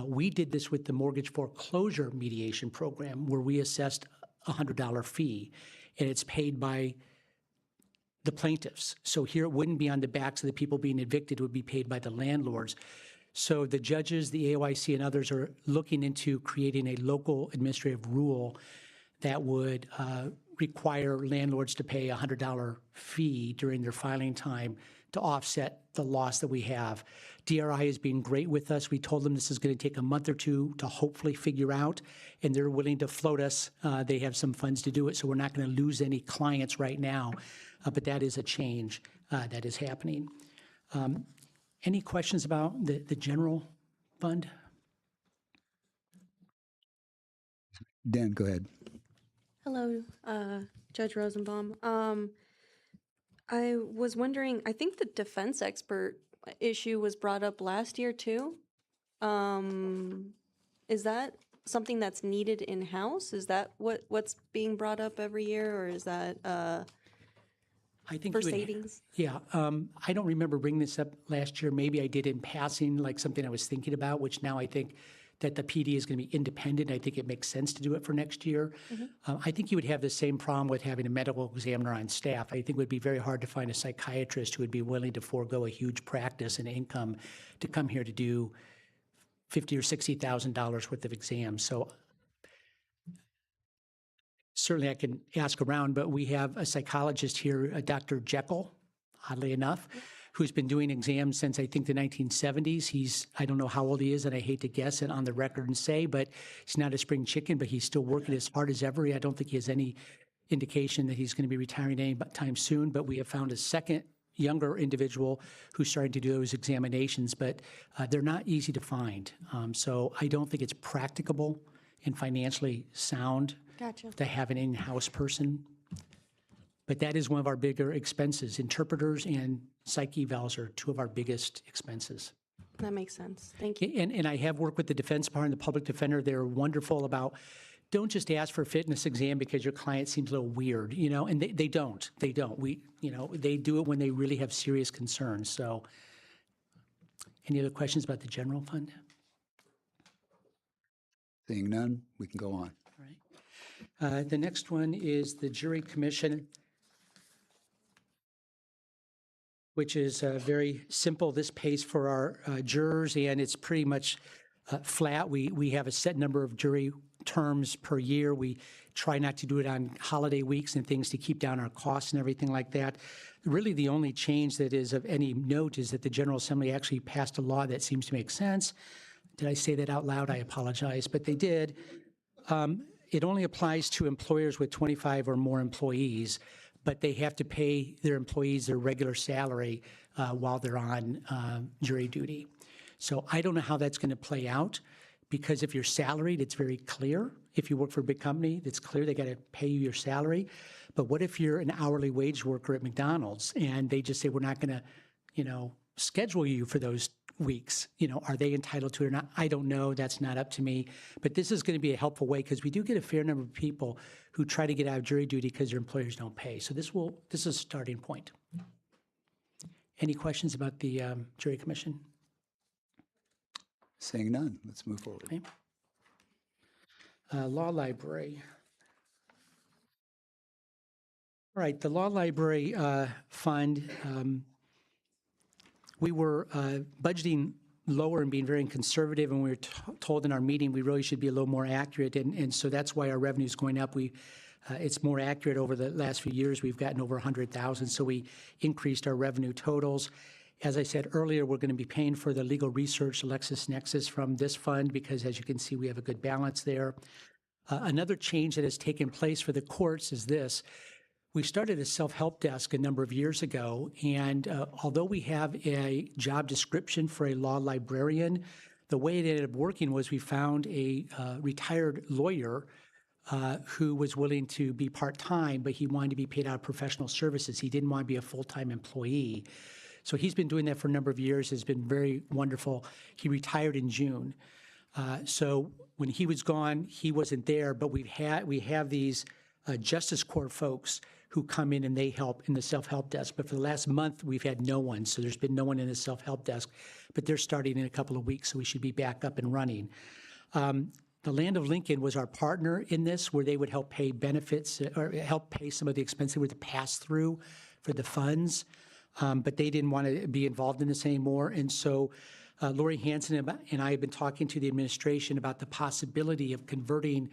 We did this with the mortgage foreclosure mediation program, where we assessed a $100 fee, and it's paid by the plaintiffs. So here it wouldn't be on the backs of the people being evicted, it would be paid by the landlords. So the judges, the AOIC, and others are looking into creating a local administrative rule that would require landlords to pay a $100 fee during their filing time to offset the loss that we have. DRI is being great with us. We told them this is going to take a month or two to hopefully figure out, and they're willing to float us. They have some funds to do it, so we're not going to lose any clients right now. But that is a change that is happening. Any questions about the general fund? Dan, go ahead. Hello, Judge Rosenbaum. I was wondering, I think the defense expert issue was brought up last year too. Is that something that's needed in-house? Is that what's being brought up every year, or is that I think for you would- savings? Yeah, I don't remember bringing this up last year. Maybe I did in passing, like something I was thinking about, which now I think that the PD is going to be independent. I think it makes sense to do it for next year. I think you would have the same problem with having a medical examiner on staff. I think it would be very hard to find a psychiatrist who would be willing to forego a huge practice and income to come here to do $50,000 or $60,000 worth of exams. So certainly I can ask around, but we have a psychologist here, Dr. Jekyll, oddly enough, who's been doing exams since I think the 1970s. I don't know how old he is, and I hate to guess it on the record and say, but he's not a spring chicken, but he's still working as hard as ever. I don't think he has any indication that he's going to be retiring anytime soon, but we have found a second younger individual who's starting to do those examinations, but they're not easy to find. So I don't think it's practicable and financially sound to have an in-house person. But that is one of our bigger expenses. Interpreters and psych evals are two of our biggest expenses. That makes sense. Thank you. And I have worked with the defense bar and the public defender. They're wonderful about, don't just ask for a fitness exam because your client seems a little weird, and they don't. They don't. They do it when they really have serious concerns. So any other questions about the general fund? Seeing none, we can go on. All right. The next one is the jury commission, which is very simple. This pays for our jurors, and it's pretty much flat. We have a set number of jury terms per year. We try not to do it on holiday weeks and things to keep down our costs and everything like that. Really, the only change that is of any note is that the General Assembly actually passed a law that seems to make sense. Did I say that out loud? I apologize, but they did. it only applies to employers with 25 or more employees, but they have to pay their employees their regular salary while they're on jury duty. So I don't know how that's going to play out, because if you're salaried, it's very clear. If you work for a big company, it's clear they got to pay you your salary. But what if you're an hourly wage worker at McDonald's and they just say, we're not going to, schedule you for those weeks? Are they entitled to it or not? I don't know. That's not up to me. But this is going to be a helpful way, because we do get a fair number of people who try to get out of jury duty because their employers don't pay. So this is a starting point. Any questions about the jury commission? Seeing none, let's move forward. Okay. Law library. All right, the law library fund, we were budgeting lower and being very conservative, and we were told in our meeting we really should be a little more accurate, and so that's why our revenue is going up. It's more accurate over the last few years. We've gotten over 100,000, so we increased our revenue totals. As I said earlier, we're going to be paying for the legal research LexisNexis from this fund, because as you can see, we have a good balance there. Another change that has taken place for the courts is this. We started a self-help desk a number of years ago, and although we have a job description for a law librarian, the way it ended up working was we found a retired lawyer who was willing to be part-time, but he wanted to be paid out of professional services. He didn't want to be a full-time employee. So he's been doing that for a number of years. It's been very wonderful. He retired in June. So when he was gone, he wasn't there, but we have these Justice Court folks who come in and they help in the self-help desk. But for the last month, we've had no one. So there's been no one in the self-help desk, but they're starting in a couple of weeks, so we should be back up and running. The Land of Lincoln was our partner in this, where they would help pay benefits or help pay some of the expenses with the pass-through for the funds. But they didn't want to be involved in this anymore. And so Lori Hansen and I have been talking to the administration about the possibility of converting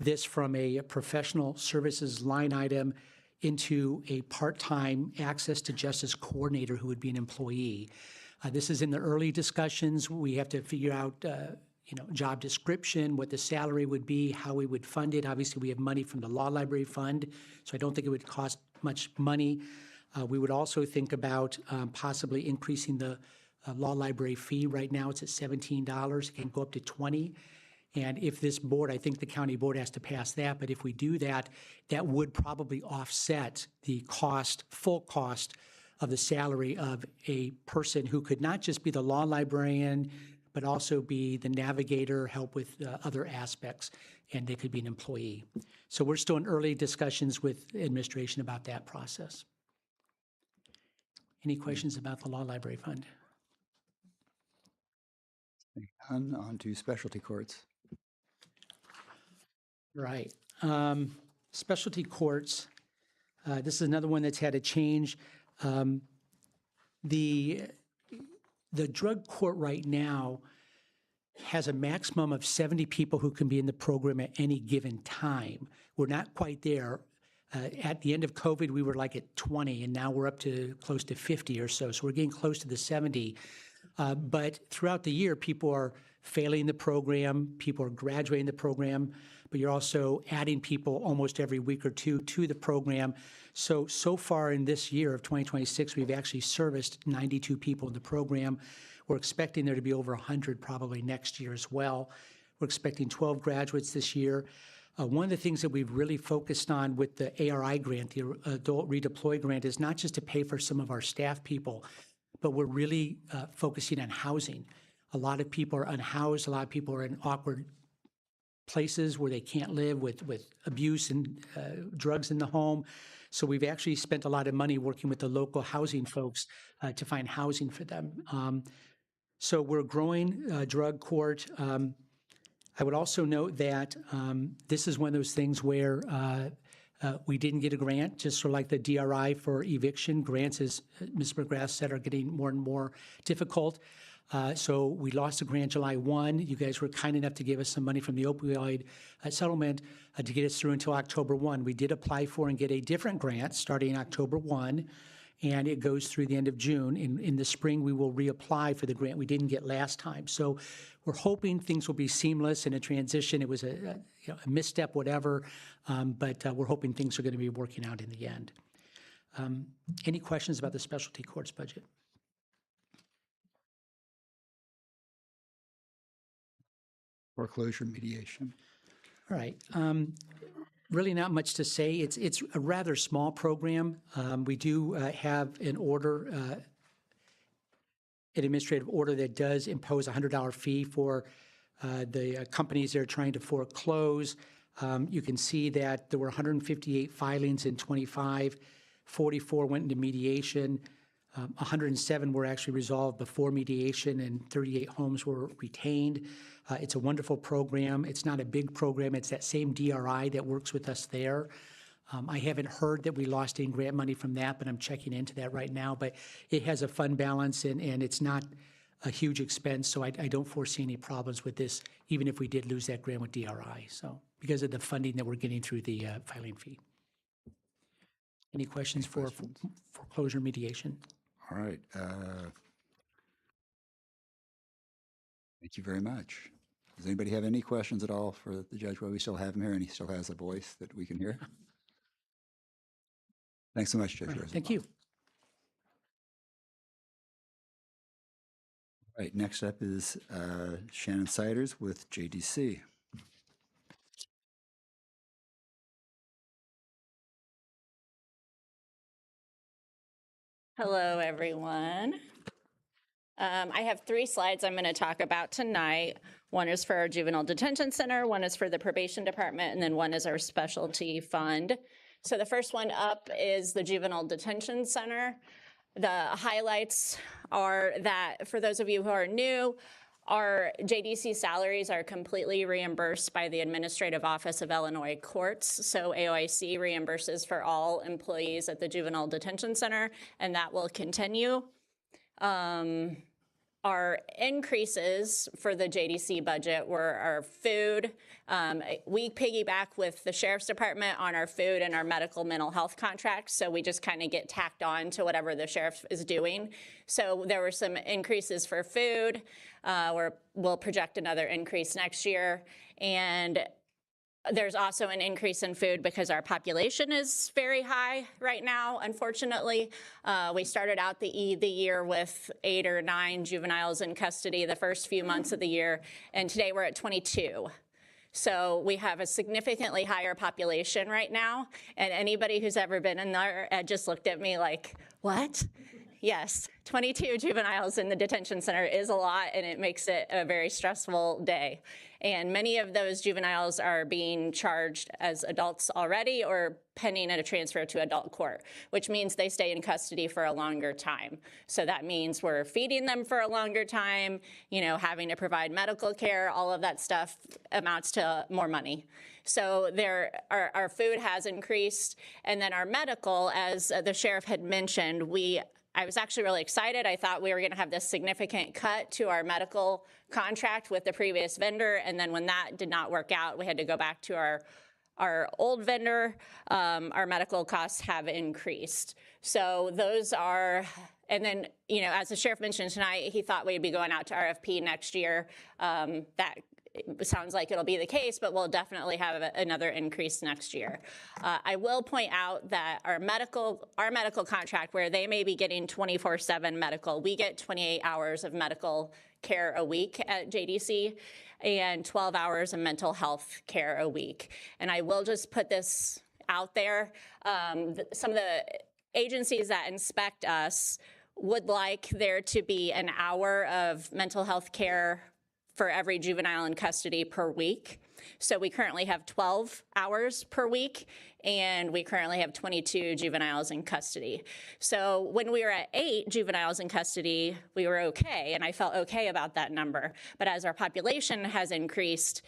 this from a professional services line item into a part-time access to justice coordinator who would be an employee. This is in the early discussions. We have to figure out job description, what the salary would be, how we would fund it. Obviously, we have money from the law library fund, so I don't think it would cost much money. We would also think about possibly increasing the law library fee. Right now, it's at $17. It can go up to $20. And if this board, I think the county board has to pass that, but if we do that, that would probably offset the full cost of the salary of a person who could not just be the law librarian, but also be the navigator, help with other aspects, and they could be an employee. So we're still in early discussions with administration about that process. Any questions about the law library fund? On to specialty courts. Right. Specialty courts, this is another one that's had a change. The drug court right now has a maximum of 70 people who can be in the program at any given time. We're not quite there. At the end of COVID, we were like at 20, and now we're up to close to 50 or so. So we're getting close to the 70. But throughout the year, people are failing the program, people are graduating the program, but you're also adding people almost every week or two to the program. So far in this year of 2026, we've actually serviced 92 people in the program. We're expecting there to be over 100 probably next year as well. We're expecting 12 graduates this year. One of the things that we've really focused on with the ARI grant, the Adult Redeploy Grant, is not just to pay for some of our staff people, but we're really focusing on housing. A lot of people are unhoused. A lot of people are in awkward places where they can't live with abuse and drugs in the home. So we've actually spent a lot of money working with the local housing folks to find housing for them. So we're growing drug court. I would also note that this is one of those things where we didn't get a grant, just sort of like the DRI for eviction. Grants, as Ms. McGrath said, are getting more and more difficult. So we lost the grant July 1. You guys were kind enough to give us some money from the opioid settlement to get us through until October 1. We did apply for and get a different grant starting October 1. and it goes through the end of June. In the spring, we will reapply for the grant we didn't get last time. So we're hoping things will be seamless in a transition. It was a misstep, whatever, but we're hoping things are going to be working out in the end. Any questions about the specialty courts budget? Foreclosure mediation. All right. Really not much to say. It's a rather small program. We do have an order, an administrative order that does impose a $100 fee for the companies that are trying to foreclose. You can see that there were 158 filings in 25, 44 went into mediation, 107 were actually resolved before mediation, and 38 homes were retained. It's a wonderful program. It's not a big program. It's that same DRI that works with us there. I haven't heard that we lost any grant money from that, but I'm checking into that right now. But it has a fund balance, and it's not a huge expense, so I don't foresee any problems with this, even if we did lose that grant with DRI, so because of the funding that we're getting through the filing fee. Any questions for foreclosure mediation? All right. Thank you very much. Does anybody have any questions at all for the judge? Well, we still have him here, and he still has a voice that we can hear. Thanks so much, Judge Rosenbaum. Thank you. All right, next up is Shannon Siders with JDC. Hello, everyone. I have 3 slides I'm going to talk about tonight. One is for our Juvenile Detention Center, one is for the Probation Department, and then one is our specialty fund. So the first one up is the Juvenile Detention Center. The highlights are that, for those of you who are new, our JDC salaries are completely reimbursed by the Administrative Office of Illinois Courts. So AOIC reimburses for all employees at the Juvenile Detention Center, and that will continue. Our increases for the JDC budget were our food. We piggyback with the Sheriff's Department on our food and our medical mental health contracts, so we just kind of get tacked on to whatever the sheriff is doing. So there were some increases for food. We'll project another increase next year. And there's also an increase in food because our population is very high right now, unfortunately. We started out the year with 8 or 9 juveniles in custody the first few months of the year, and today we're at 22. So we have a significantly higher population right now, and anybody who's ever been in there just looked at me like, what? Yes, 22 juveniles in the detention center is a lot, and it makes it a very stressful day. And many of those juveniles are being charged as adults already or pending at a transfer to adult court, which means they stay in custody for a longer time. So that means we're feeding them for a longer time, having to provide medical care, all of that stuff amounts to more money. So our food has increased, and then our medical, as the sheriff had mentioned, I was actually really excited. I thought we were going to have this significant cut to our medical contract with the previous vendor, and then when that did not work out, we had to go back to our old vendor. Our medical costs have increased. So those are, and then, as the sheriff mentioned tonight, he thought we'd be going out to RFP next year. That sounds like it'll be the case, but we'll definitely have another increase next year. I will point out that our medical contract, where they may be getting 24/7 medical, we get 28 hours of medical care a week at JDC and 12 hours of mental health care a week. And I will just put this out there. Some of the agencies that inspect us would like there to be an hour of mental health care for every juvenile in custody per week. So we currently have 12 hours per week, and we currently have 22 juveniles in custody. So when we were at 8 juveniles in custody, we were okay, and I felt okay about that number. But as our population has increased,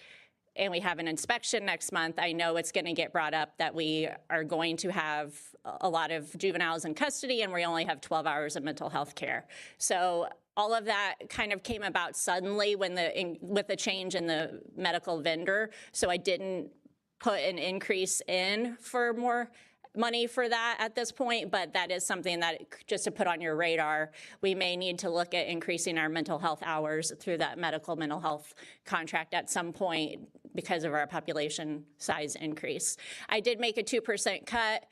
and we have an inspection next month, I know it's going to get brought up that we are going to have a lot of juveniles in custody, and we only have 12 hours of mental health care. So all of that kind of came about suddenly with the change in the medical vendor. So I didn't put an increase in for more money for that at this point, but that is something that, just to put on your radar, we may need to look at increasing our mental health hours through that medical mental health contract at some point because of our population size increase. I did make a 2% cut.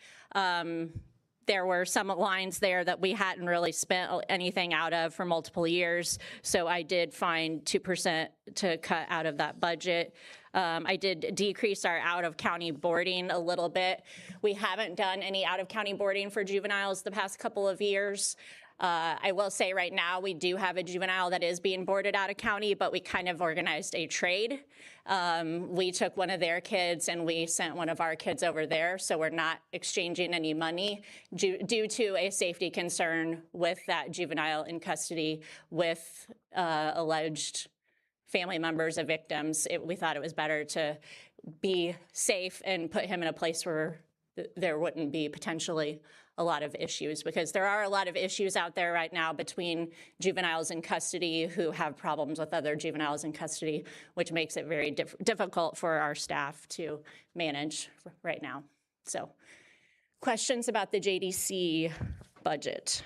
There were some lines there that we hadn't really spent anything out of for multiple years, so I did find 2% to cut out of that budget. I did decrease our out-of-county boarding a little bit. We haven't done any out-of-county boarding for juveniles the past couple of years. I will say right now we do have a juvenile that is being boarded out of county, but we kind of organized a trade. We took one of their kids and we sent one of our kids over there, so we're not exchanging any money due to a safety concern with that juvenile in custody with alleged family members of victims. We thought it was better to be safe and put him in a place where there wouldn't be potentially a lot of issues, because there are a lot of issues out there right now between juveniles in custody who have problems with other juveniles in custody, which makes it very difficult for our staff to manage right now. So, questions about the JDC budget?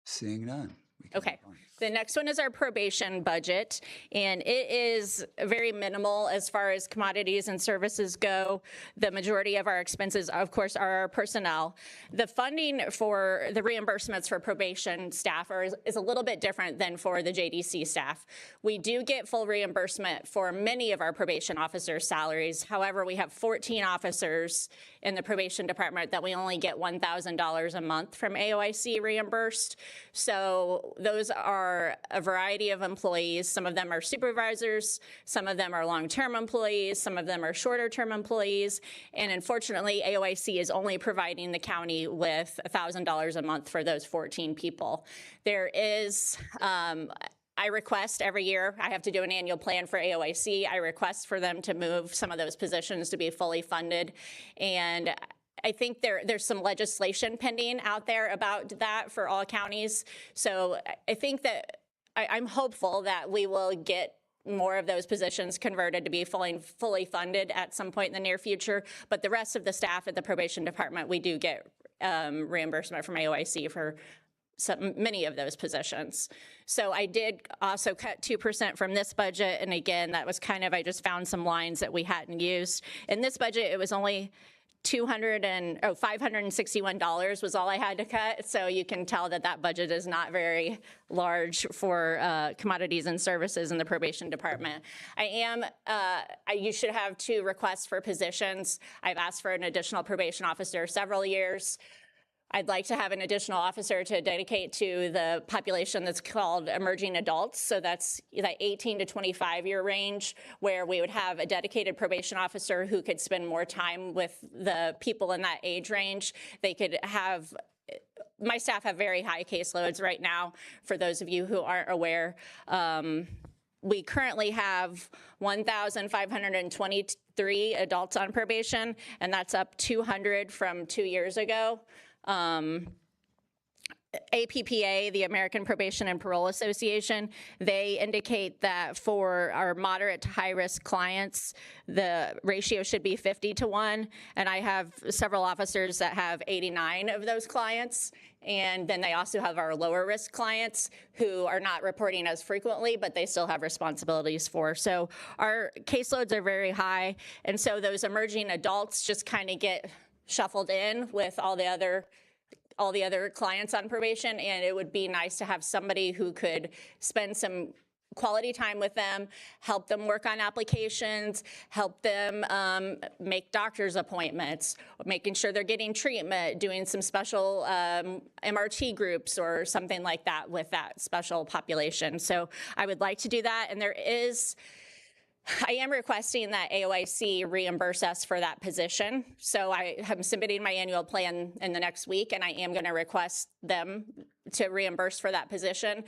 Seeing none. Okay. The next one is our probation budget, and it is very minimal as far as commodities and services go. The majority of our expenses, of course, are our personnel. The funding for the reimbursements for probation staff is a little bit different than for the JDC staff. We do get full reimbursement for many of our probation officers' salaries. However, we have 14 officers in the probation department that we only get $1,000 a month from AOIC reimbursed. So those are a variety of employees. Some of them are supervisors, some of them are long-term employees, some of them are shorter-term employees, and unfortunately, AOIC is only providing the county with $1,000 a month for those 14 people. There is, I request every year, I have to do an annual plan for AOIC. I request for them to move some of those positions to be fully funded, and I think there's some legislation pending out there about that for all counties. So I think that I'm hopeful that we will get more of those positions converted to be fully funded at some point in the near future. But the rest of the staff at the probation department, we do get reimbursement from AOIC for many of those positions. So I did also cut 2% from this budget. And again, that was kind of, I just found some lines that we hadn't used. In this budget, it was only $561 was all I had to cut. So you can tell that that budget is not very large for commodities and services in the probation department. You should have 2 requests for positions. I've asked for an additional probation officer several years. I'd like to have an additional officer to dedicate to the population that's called emerging adults. So that's that 18 to 25 year range, where we would have a dedicated probation officer who could spend more time with the people in that age range. They could have, my staff have very high caseloads right now, for those of you who aren't aware. We currently have 1,523 adults on probation, and that's up 200 from 2 years ago. APPA, the American Probation and Parole Association, they indicate that for our moderate to high-risk clients, the ratio should be 50-1, and I have several officers that have 89 of those clients. And then they also have our lower risk clients who are not reporting as frequently, but they still have responsibilities for. So our caseloads are very high, and so those emerging adults just kind of get shuffled in with all the other clients on probation, and it would be nice to have somebody who could spend some quality time with them, help them work on applications, help them make doctor's appointments, making sure they're getting treatment, doing some special MRT groups or something like that with that special population. So I would like to do that, and I am requesting that AOIC reimburse us for that position. So I am submitting my annual plan in the next week, and I am going to request them to reimburse for that position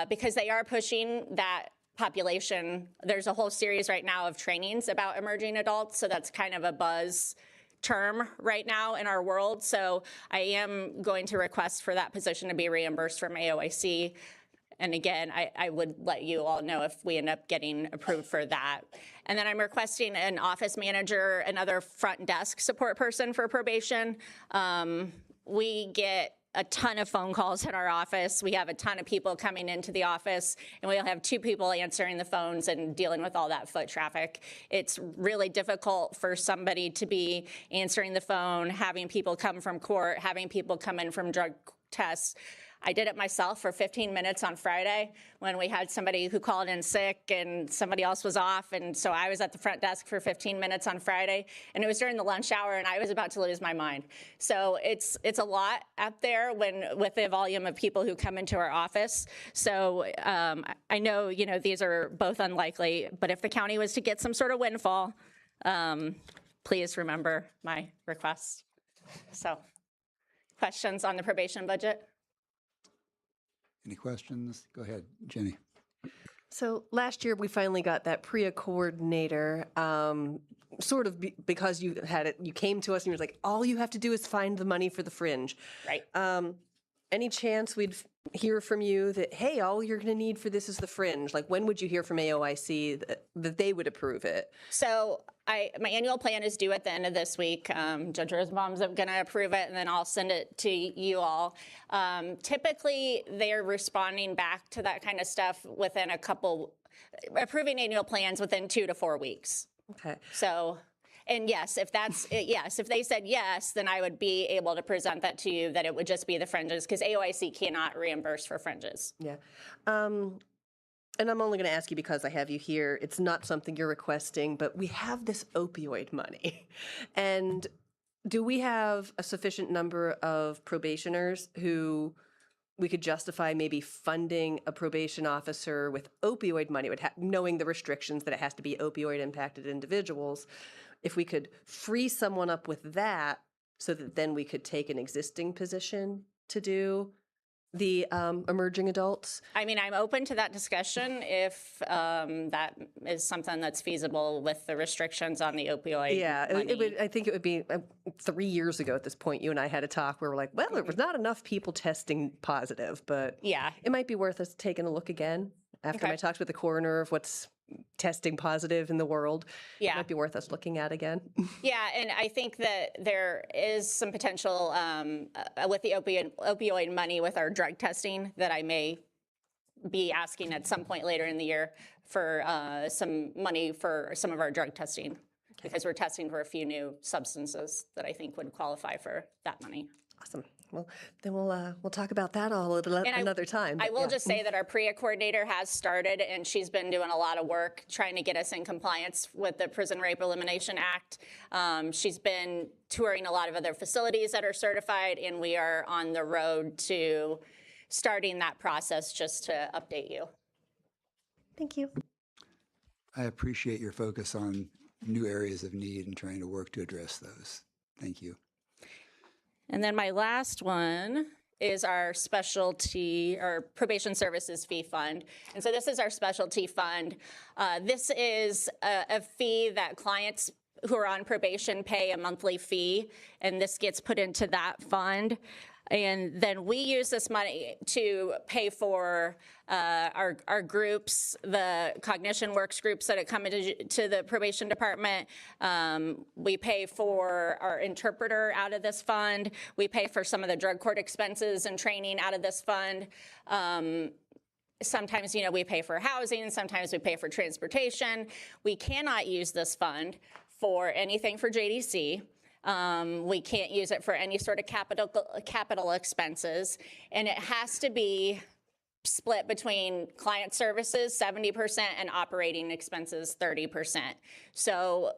because they are pushing that population. There's a whole series right now of trainings about emerging adults, so that's kind of a buzz term right now in our world. So I am going to request for that position to be reimbursed from AOIC. And again, I would let you all know if we end up getting approved for that. And then I'm requesting an office manager, another front desk support person for probation. We get a ton of phone calls at our office. We have a ton of people coming into the office, and we'll have 2 people answering the phones and dealing with all that foot traffic. It's really difficult for somebody to be answering the phone, having people come from court, having people come in from drug tests. I did it myself for 15 minutes on Friday when we had somebody who called in sick and somebody else was off. And so I was at the front desk for 15 minutes on Friday, and it was during the lunch hour, and I was about to lose my mind. So it's a lot up there with the volume of people who come into our office. So I know, these are both unlikely, but if the county was to get some sort of windfall, please remember my request. So questions on the probation budget? Any questions? Go ahead, Jenny. So last year, we finally got that PREA coordinator, sort of because you had it, you came to us and you were like, all you have to do is find the money for the fringe. Right. Any chance we'd hear from you that, hey, all you're going to need for this is the fringe? Like, when would you hear from AOIC that they would approve it? So my annual plan is due at the end of this week. Judge Rosenbaum's going to approve it, and then I'll send it to you all. Typically, they're responding back to that kind of stuff within approving annual plans within 2 to 4 weeks. Okay. So, and yes, if they said yes, then I would be able to present that to you, that it would just be the fringes, because AOIC cannot reimburse for fringes. Yeah. And I'm only going to ask you because I have you here. It's not something you're requesting, but we have this opioid money. And do we have a sufficient number of probationers who we could justify maybe funding a probation officer with opioid money, knowing the restrictions that it has to be opioid-impacted individuals? If we could free someone up with that so that then we could take an existing position to do the emerging adults? I mean, I'm open to that discussion if that is something that's feasible with the restrictions on the opioid money. I think it would be 3 years ago at this point, you and I had a talk where we're like, well, there was not enough people testing positive, but yeah, it might be worth us taking a look again after my talks with the coroner of what's testing positive in the world. Yeah. It might be worth us looking at again. Yeah, and I think that there is some potential with the opioid money with our drug testing that I may be asking at some point later in the year for some money for some of our drug testing, because we're testing for a few new substances that I think would qualify for that money. Awesome. Well, then we'll talk about that all at another time. I will just say that our PREA coordinator has started, and she's been doing a lot of work trying to get us in compliance with the Prison Rape Elimination Act. She's been touring a lot of other facilities that are certified, and we are on the road to starting that process, just to update you. Thank you. I appreciate your focus on new areas of need and trying to work to address those. Thank you. And then my last one is our specialty or probation services fee fund. And so this is our specialty fund. This is a fee that clients who are on probation pay a monthly fee, and this gets put into that fund. And then we use this money to pay for our groups, the cognition works groups that come into the probation department. We pay for our interpreter out of this fund. We pay for some of the drug court expenses and training out of this fund. Sometimes, we pay for housing. Sometimes we pay for transportation. We cannot use this fund for anything for JDC. We can't use it for any sort of capital expenses, and it has to be split between client services 70% and operating expenses 30%. So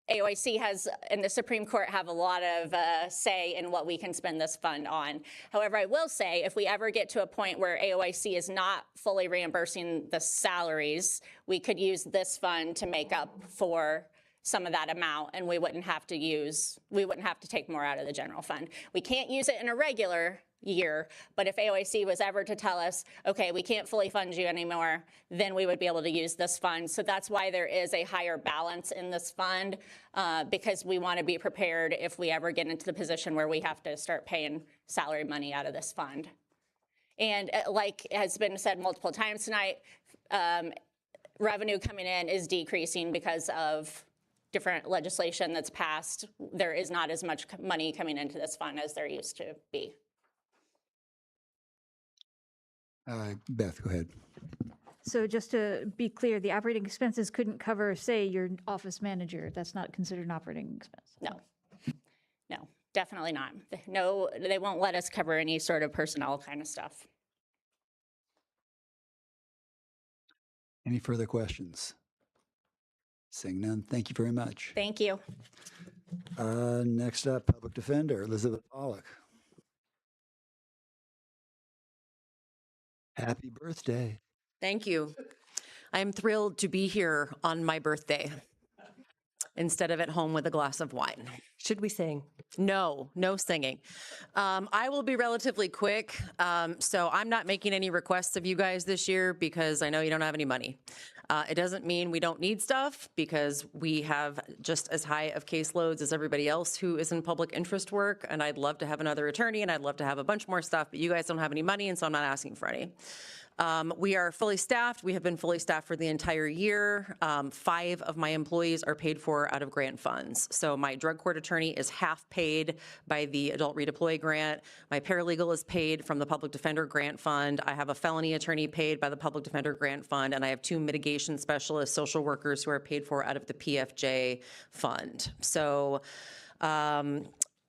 AOIC has, and the Supreme Court have a lot of say in what we can spend this fund on. However, I will say, if we ever get to a point where AOIC is not fully reimbursing the salaries, we could use this fund to make up for some of that amount, and we wouldn't have to take more out of the general fund. We can't use it in a regular year, but if AOIC was ever to tell us, okay, we can't fully fund you anymore, then we would be able to use this fund. So that's why there is a higher balance in this fund, because we want to be prepared if we ever get into the position where we have to start paying salary money out of this fund. And like has been said multiple times tonight, revenue coming in is decreasing because of different legislation that's passed. There is not as much money coming into this fund as there used to be. Beth, go ahead. So just to be clear, the operating expenses couldn't cover, say, your office manager. That's not considered an operating expense. No, definitely not. No, they won't let us cover any sort of personnel kind of stuff. Any further questions? Seeing none, thank you very much. Thank you. Next up, Public Defender, Elizabeth Pollock. Happy birthday. Thank you. I'm thrilled to be here on my birthday instead of at home with a glass of wine. Should we sing? No singing. I will be relatively quick. So I'm not making any requests of you guys this year because I know you don't have any money. It doesn't mean we don't need stuff because we have just as high of caseloads as everybody else who is in public interest work. And I'd love to have another attorney and I'd love to have a bunch more stuff, but you guys don't have any money and so I'm not asking for any. We are fully staffed. We have been fully staffed for the entire year. 5 of my employees are paid for out of grant funds. So my drug court attorney is half paid by the adult redeploy grant. My paralegal is paid from the public defender grant fund. I have a felony attorney paid by the public defender grant fund, and I have 2 mitigation specialists, social workers who are paid for out of the PFJ fund. So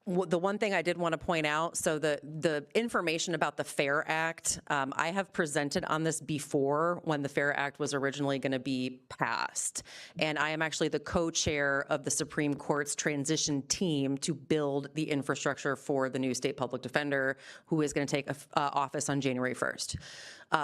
the one thing I did want to point out, so the information about the FAIR Act, I have presented on this before when the FAIR Act was originally going to be passed. And I am actually the co-chair of the Supreme Court's transition team to build the infrastructure for the new state public defender who is going to take office on January 1st.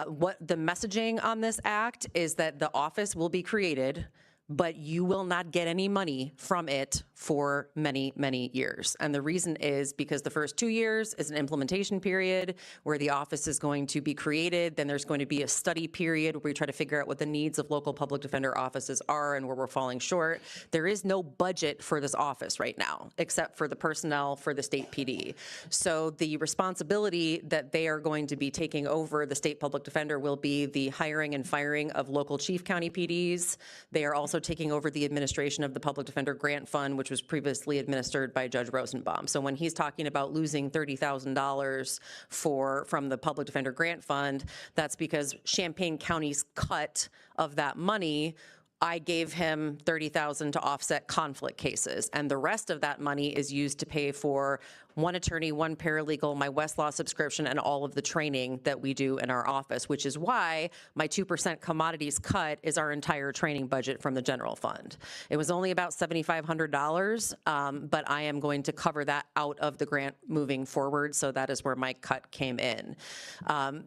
What the messaging on this act is that the office will be created, but you will not get any money from it for many, many years. And the reason is because the first 2 years is an implementation period where the office is going to be created. Then there's going to be a study period where we try to figure out what the needs of local public defender offices are and where we're falling short. There is no budget for this office right now, except for the personnel for the state PD. So the responsibility that they are going to be taking over the state public defender will be the hiring and firing of local chief county PDs. They are also taking over the administration of the Public Defender Grant Fund, which was previously administered by Judge Rosenbaum. So when he's talking about losing $30,000 from the Public Defender Grant Fund, that's because Champaign County's cut of that money, I gave him $30,000 to offset conflict cases, and the rest of that money is used to pay for 1 attorney, 1 paralegal, my Westlaw subscription, and all of the training that we do in our office, which is why my 2% commodities cut is our entire training budget from the general fund. It was only about $7,500, but I am going to cover that out of the grant moving forward, so that is where my cut came in.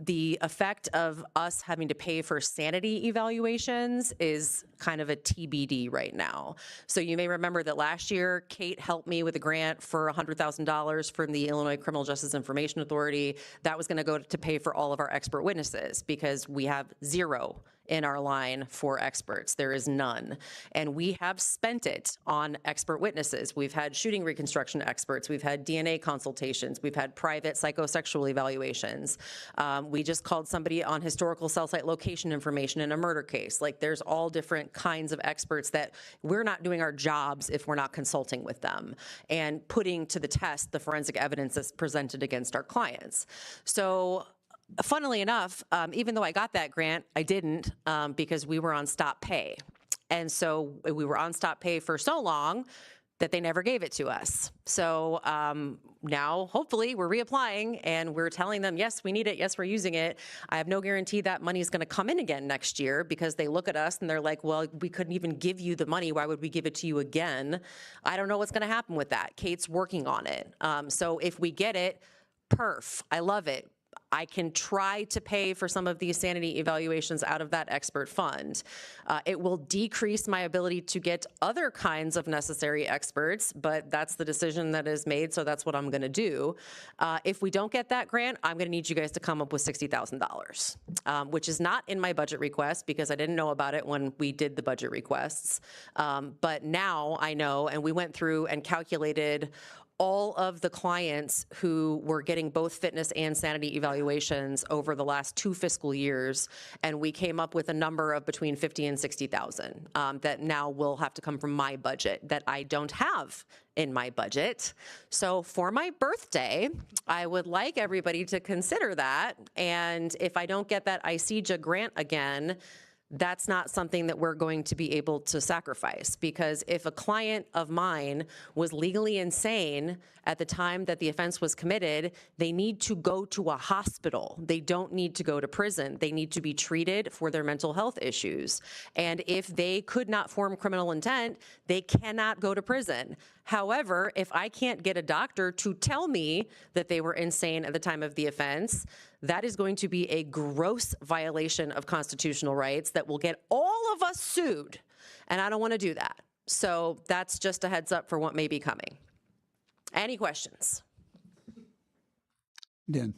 The effect of us having to pay for sanity evaluations is kind of a TBD right now. So you may remember that last year, Kate helped me with a grant for $100,000 from the Illinois Criminal Justice Information Authority. That was going to go to pay for all of our expert witnesses because we have 0 in our line for experts. There is none. And we have spent it on expert witnesses. We've had shooting reconstruction experts. We've had DNA consultations. We've had private psychosexual evaluations. We just called somebody on historical cell site location information in a murder case. Like, there's all different kinds of experts that we're not doing our jobs if we're not consulting with them and putting to the test the forensic evidence that's presented against our clients. So funnily enough, even though I got that grant, I didn't because we were on stop pay. And so we were on stop pay for so long that they never gave it to us. So now, hopefully, we're reapplying and we're telling them, yes, we need it. Yes, we're using it. I have no guarantee that money is going to come in again next year because they look at us and they're like, well, we couldn't even give you the money. Why would we give it to you again? I don't know what's going to happen with that. Kate's working on it. So if we get it, perf, I love it. I can try to pay for some of these sanity evaluations out of that expert fund. It will decrease my ability to get other kinds of necessary experts, but that's the decision that is made, so that's what I'm going to do. If we don't get that grant, I'm going to need you guys to come up with $60,000, which is not in my budget request because I didn't know about it when we did the budget requests. But now I know, and we went through and calculated all of the clients who were getting both fitness and sanity evaluations over the last 2 fiscal years, and we came up with a number of between 50 and 60,000 that now will have to come from my budget that I don't have in my budget. So for my birthday, I would like everybody to consider that. And if I don't get that ICEJA grant again, that's not something that we're going to be able to sacrifice, because if a client of mine was legally insane at the time that the offense was committed, they need to go to a hospital. They don't need to go to prison. They need to be treated for their mental health issues. And if they could not form criminal intent, they cannot go to prison. However, if I can't get a doctor to tell me that they were insane at the time of the offense, that is going to be a gross violation of constitutional rights that will get all of us sued. And I don't want to do that. So that's just a heads up for what may be coming. Any questions? Dan.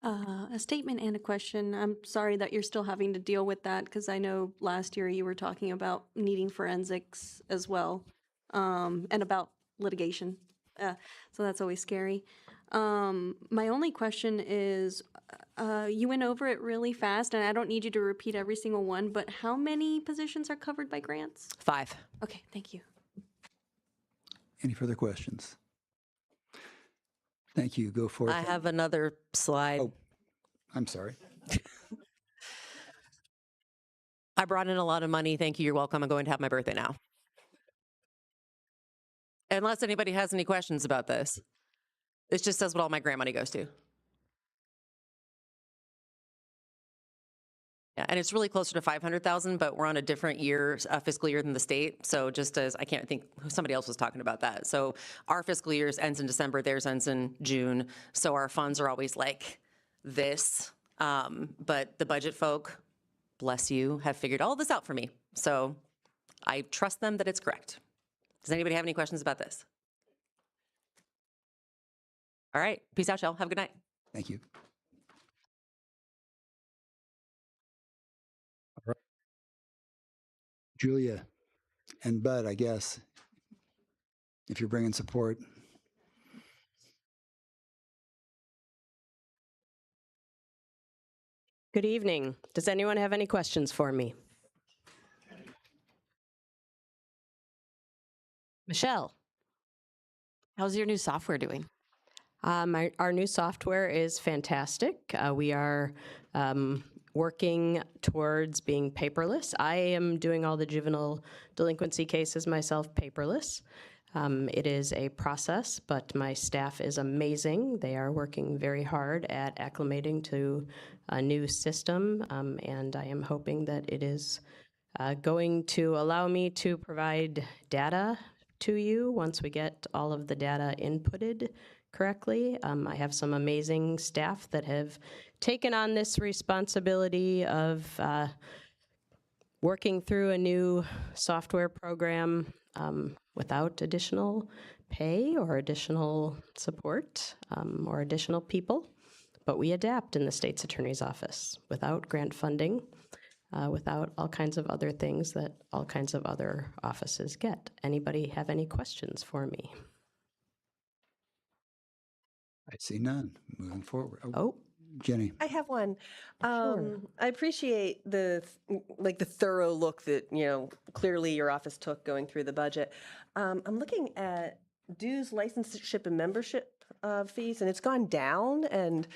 A statement and a question. I'm sorry that you're still having to deal with that, because I know last year you were talking about needing forensics as well, and about litigation. So that's always scary. My only question is, you went over it really fast, and I don't need you to repeat every single one, but how many positions are covered by grants? 5. Okay, thank you. Any further questions? Thank you. Go forth. I have another slide. Oh, I'm sorry. I brought in a lot of money. Thank you. You're welcome. I'm going to have my birthday now. Unless anybody has any questions about this. This just says what all my grant money goes to. Yeah, and it's really closer to 500,000, but we're on a different year, fiscal year than the state. So just as, I can't think, somebody else was talking about that. So our fiscal year ends in December, theirs ends in June. So our funds are always like this. But the budget folk, bless you, have figured all this out for me. So I trust them that it's correct. Does anybody have any questions about this? All right. Peace out, y'all. Have a good night. Thank you. Julia and Bud, I guess, if you're bringing support. Good evening. Does anyone have any questions for me? Michelle. How's your new software doing? Our new software is fantastic. We are working towards being paperless. I am doing all the juvenile delinquency cases myself paperless. It is a process, but my staff is amazing. They are working very hard at acclimating to a new system, and I am hoping that it is going to allow me to provide data to you once we get all of the data inputted correctly. I have some amazing staff that have taken on this responsibility of working through a new software program without additional pay or additional support or additional people. But we adapt in the state's attorney's office without grant funding, without all kinds of other things that all kinds of other offices get. Anybody have any questions for me? I see none. Moving forward. Oh, Jenny. I have one. Sure. I appreciate the thorough look that, clearly your office took going through the budget. I'm looking at dues, licenseship, and membership fees, and it's gone down, and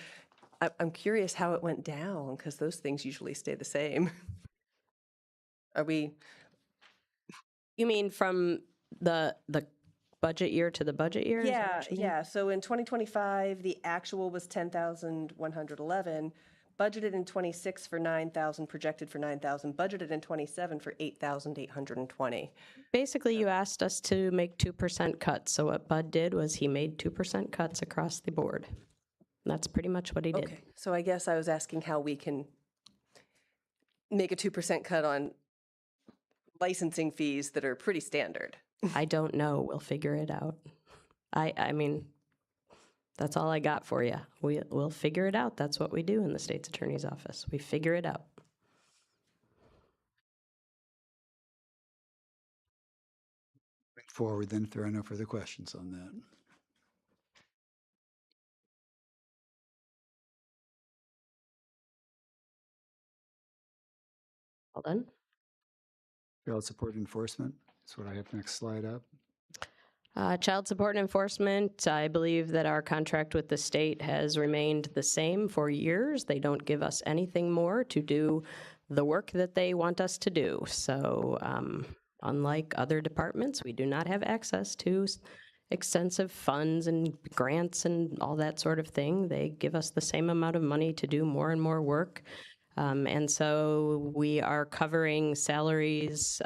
I'm curious how it went down, because those things usually stay the same. Are we? You mean from the budget year to the budget year? Is that Yeah, what you mean? yeah. So in 2025, the actual was 10,111, budgeted in 26 for 9,000, projected for 9,000, budgeted in 27 for 8,820. Basically, you asked us to make 2% cuts. So what Bud did was he made 2% cuts across the board. And that's pretty much what he did. Okay, so I guess I was asking how we can make a 2% cut on licensing fees that are pretty standard. I don't know. We'll figure it out. I mean, that's all I got for you. We'll figure it out. That's what we do in the state's attorney's office. We figure it out. forward then if there are no further questions on that. Well done. Child support enforcement is what I have next slide up. Child support enforcement, I believe that our contract with the state has remained the same for years. They don't give us anything more to do the work that they want us to do. So unlike other departments, we do not have access to extensive funds and grants and all that sort of thing. They give us the same amount of money to do more and more work. And so we are covering salaries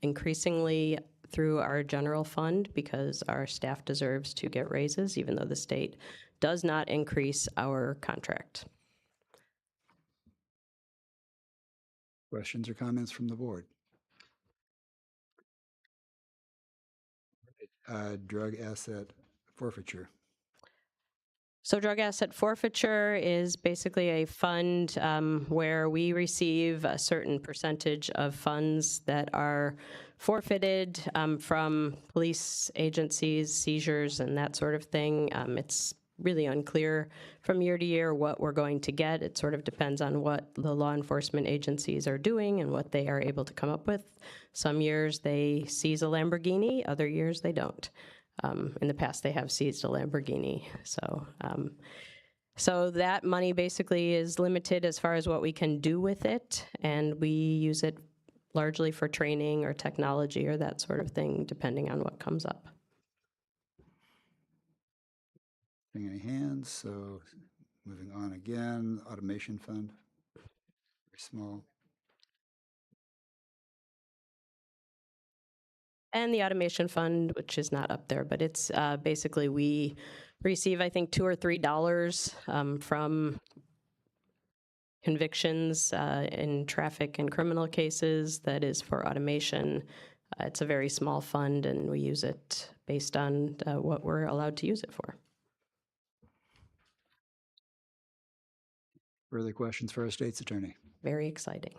increasingly through our general fund because our staff deserves to get raises, even though the state does not increase our contract. Questions or comments from the board? Drug asset forfeiture. So drug asset forfeiture is basically a fund where we receive a certain percentage of funds that are forfeited from police agencies, seizures, and that sort of thing. It's really unclear from year to year what we're going to get. It sort of depends on what the law enforcement agencies are doing and what they are able to come up with. Some years they seize a Lamborghini, other years they don't. In the past, they have seized a Lamborghini. So that money basically is limited as far as what we can do with it, and we use it largely for training or technology or that sort of thing, depending on what comes up. Any hands? So moving on again, automation fund, very small. And the automation fund, which is not up there, but it's basically we receive, I think, $2 or $3 from convictions in traffic and criminal cases. That is for automation. It's a very small fund, and we use it based on what we're allowed to use it for. Further questions for our state's attorney? Very exciting.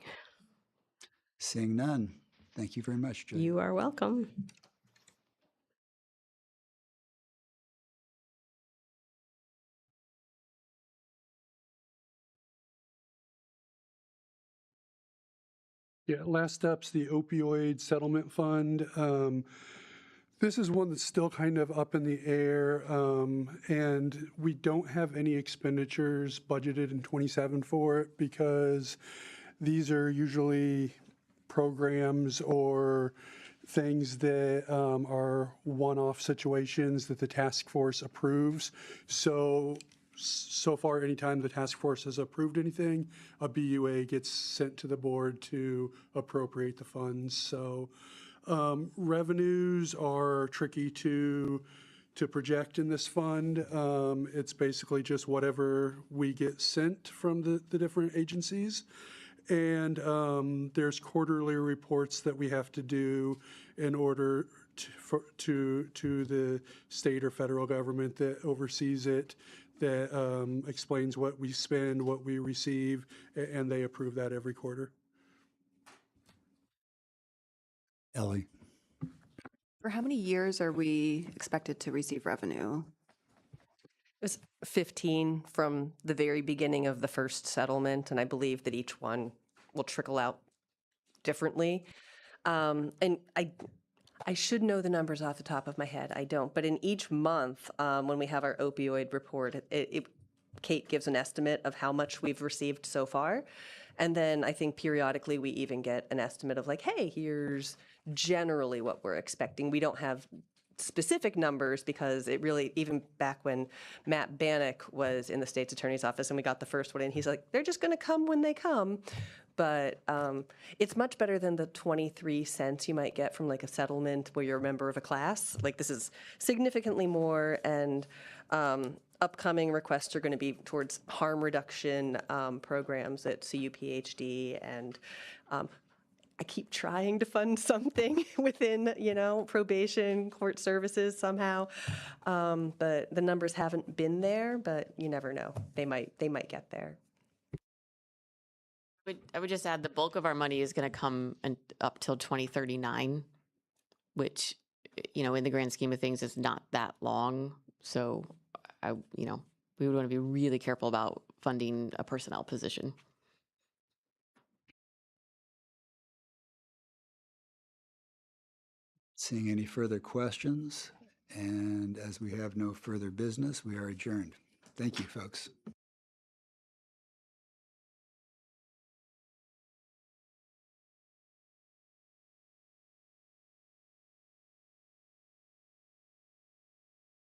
Seeing none. Thank you very much, Jody. You are welcome. Yeah, last up's the opioid settlement fund. This is one that's still kind of up in the air, and we don't have any expenditures budgeted in 27 for it because these are usually programs or things that are one-off situations that the task force approves. So far, anytime the task force has approved anything, a BUA gets sent to the board to appropriate the funds. So revenues are tricky to project in this fund. It's basically just whatever we get sent from the different agencies. And there's quarterly reports that we have to do in order to the state or federal government that oversees it, that explains what we spend, what we receive, and they approve that every quarter. Ellie. For how many years are we expected to receive revenue? It was 15 from the very beginning of the first settlement, and I believe that each one will trickle out differently. And I should know the numbers off the top of my head. I don't. But in each month, when we have our opioid report, Kate gives an estimate of how much we've received so far. And then I think periodically we even get an estimate of like, hey, here's generally what we're expecting. We don't have specific numbers because it really, even back when Matt Bannock was in the state's attorney's office and we got the first one in, he's like, they're just going to come when they come. But it's much better than the 23 cents you might get from like a settlement where you're a member of a class. Like this is significantly more, and upcoming requests are going to be towards harm reduction programs at CUPHD, and I keep trying to fund something within, probation, court services somehow, but the numbers haven't been there. But you never know; they might get there. I would just add the bulk of our money is going to come up till 2039, which in the grand scheme of things, it's not that long. So we would want to be really careful about funding a personnel position. Seeing any further questions, and as we have no further business, we are adjourned. Thank you, folks.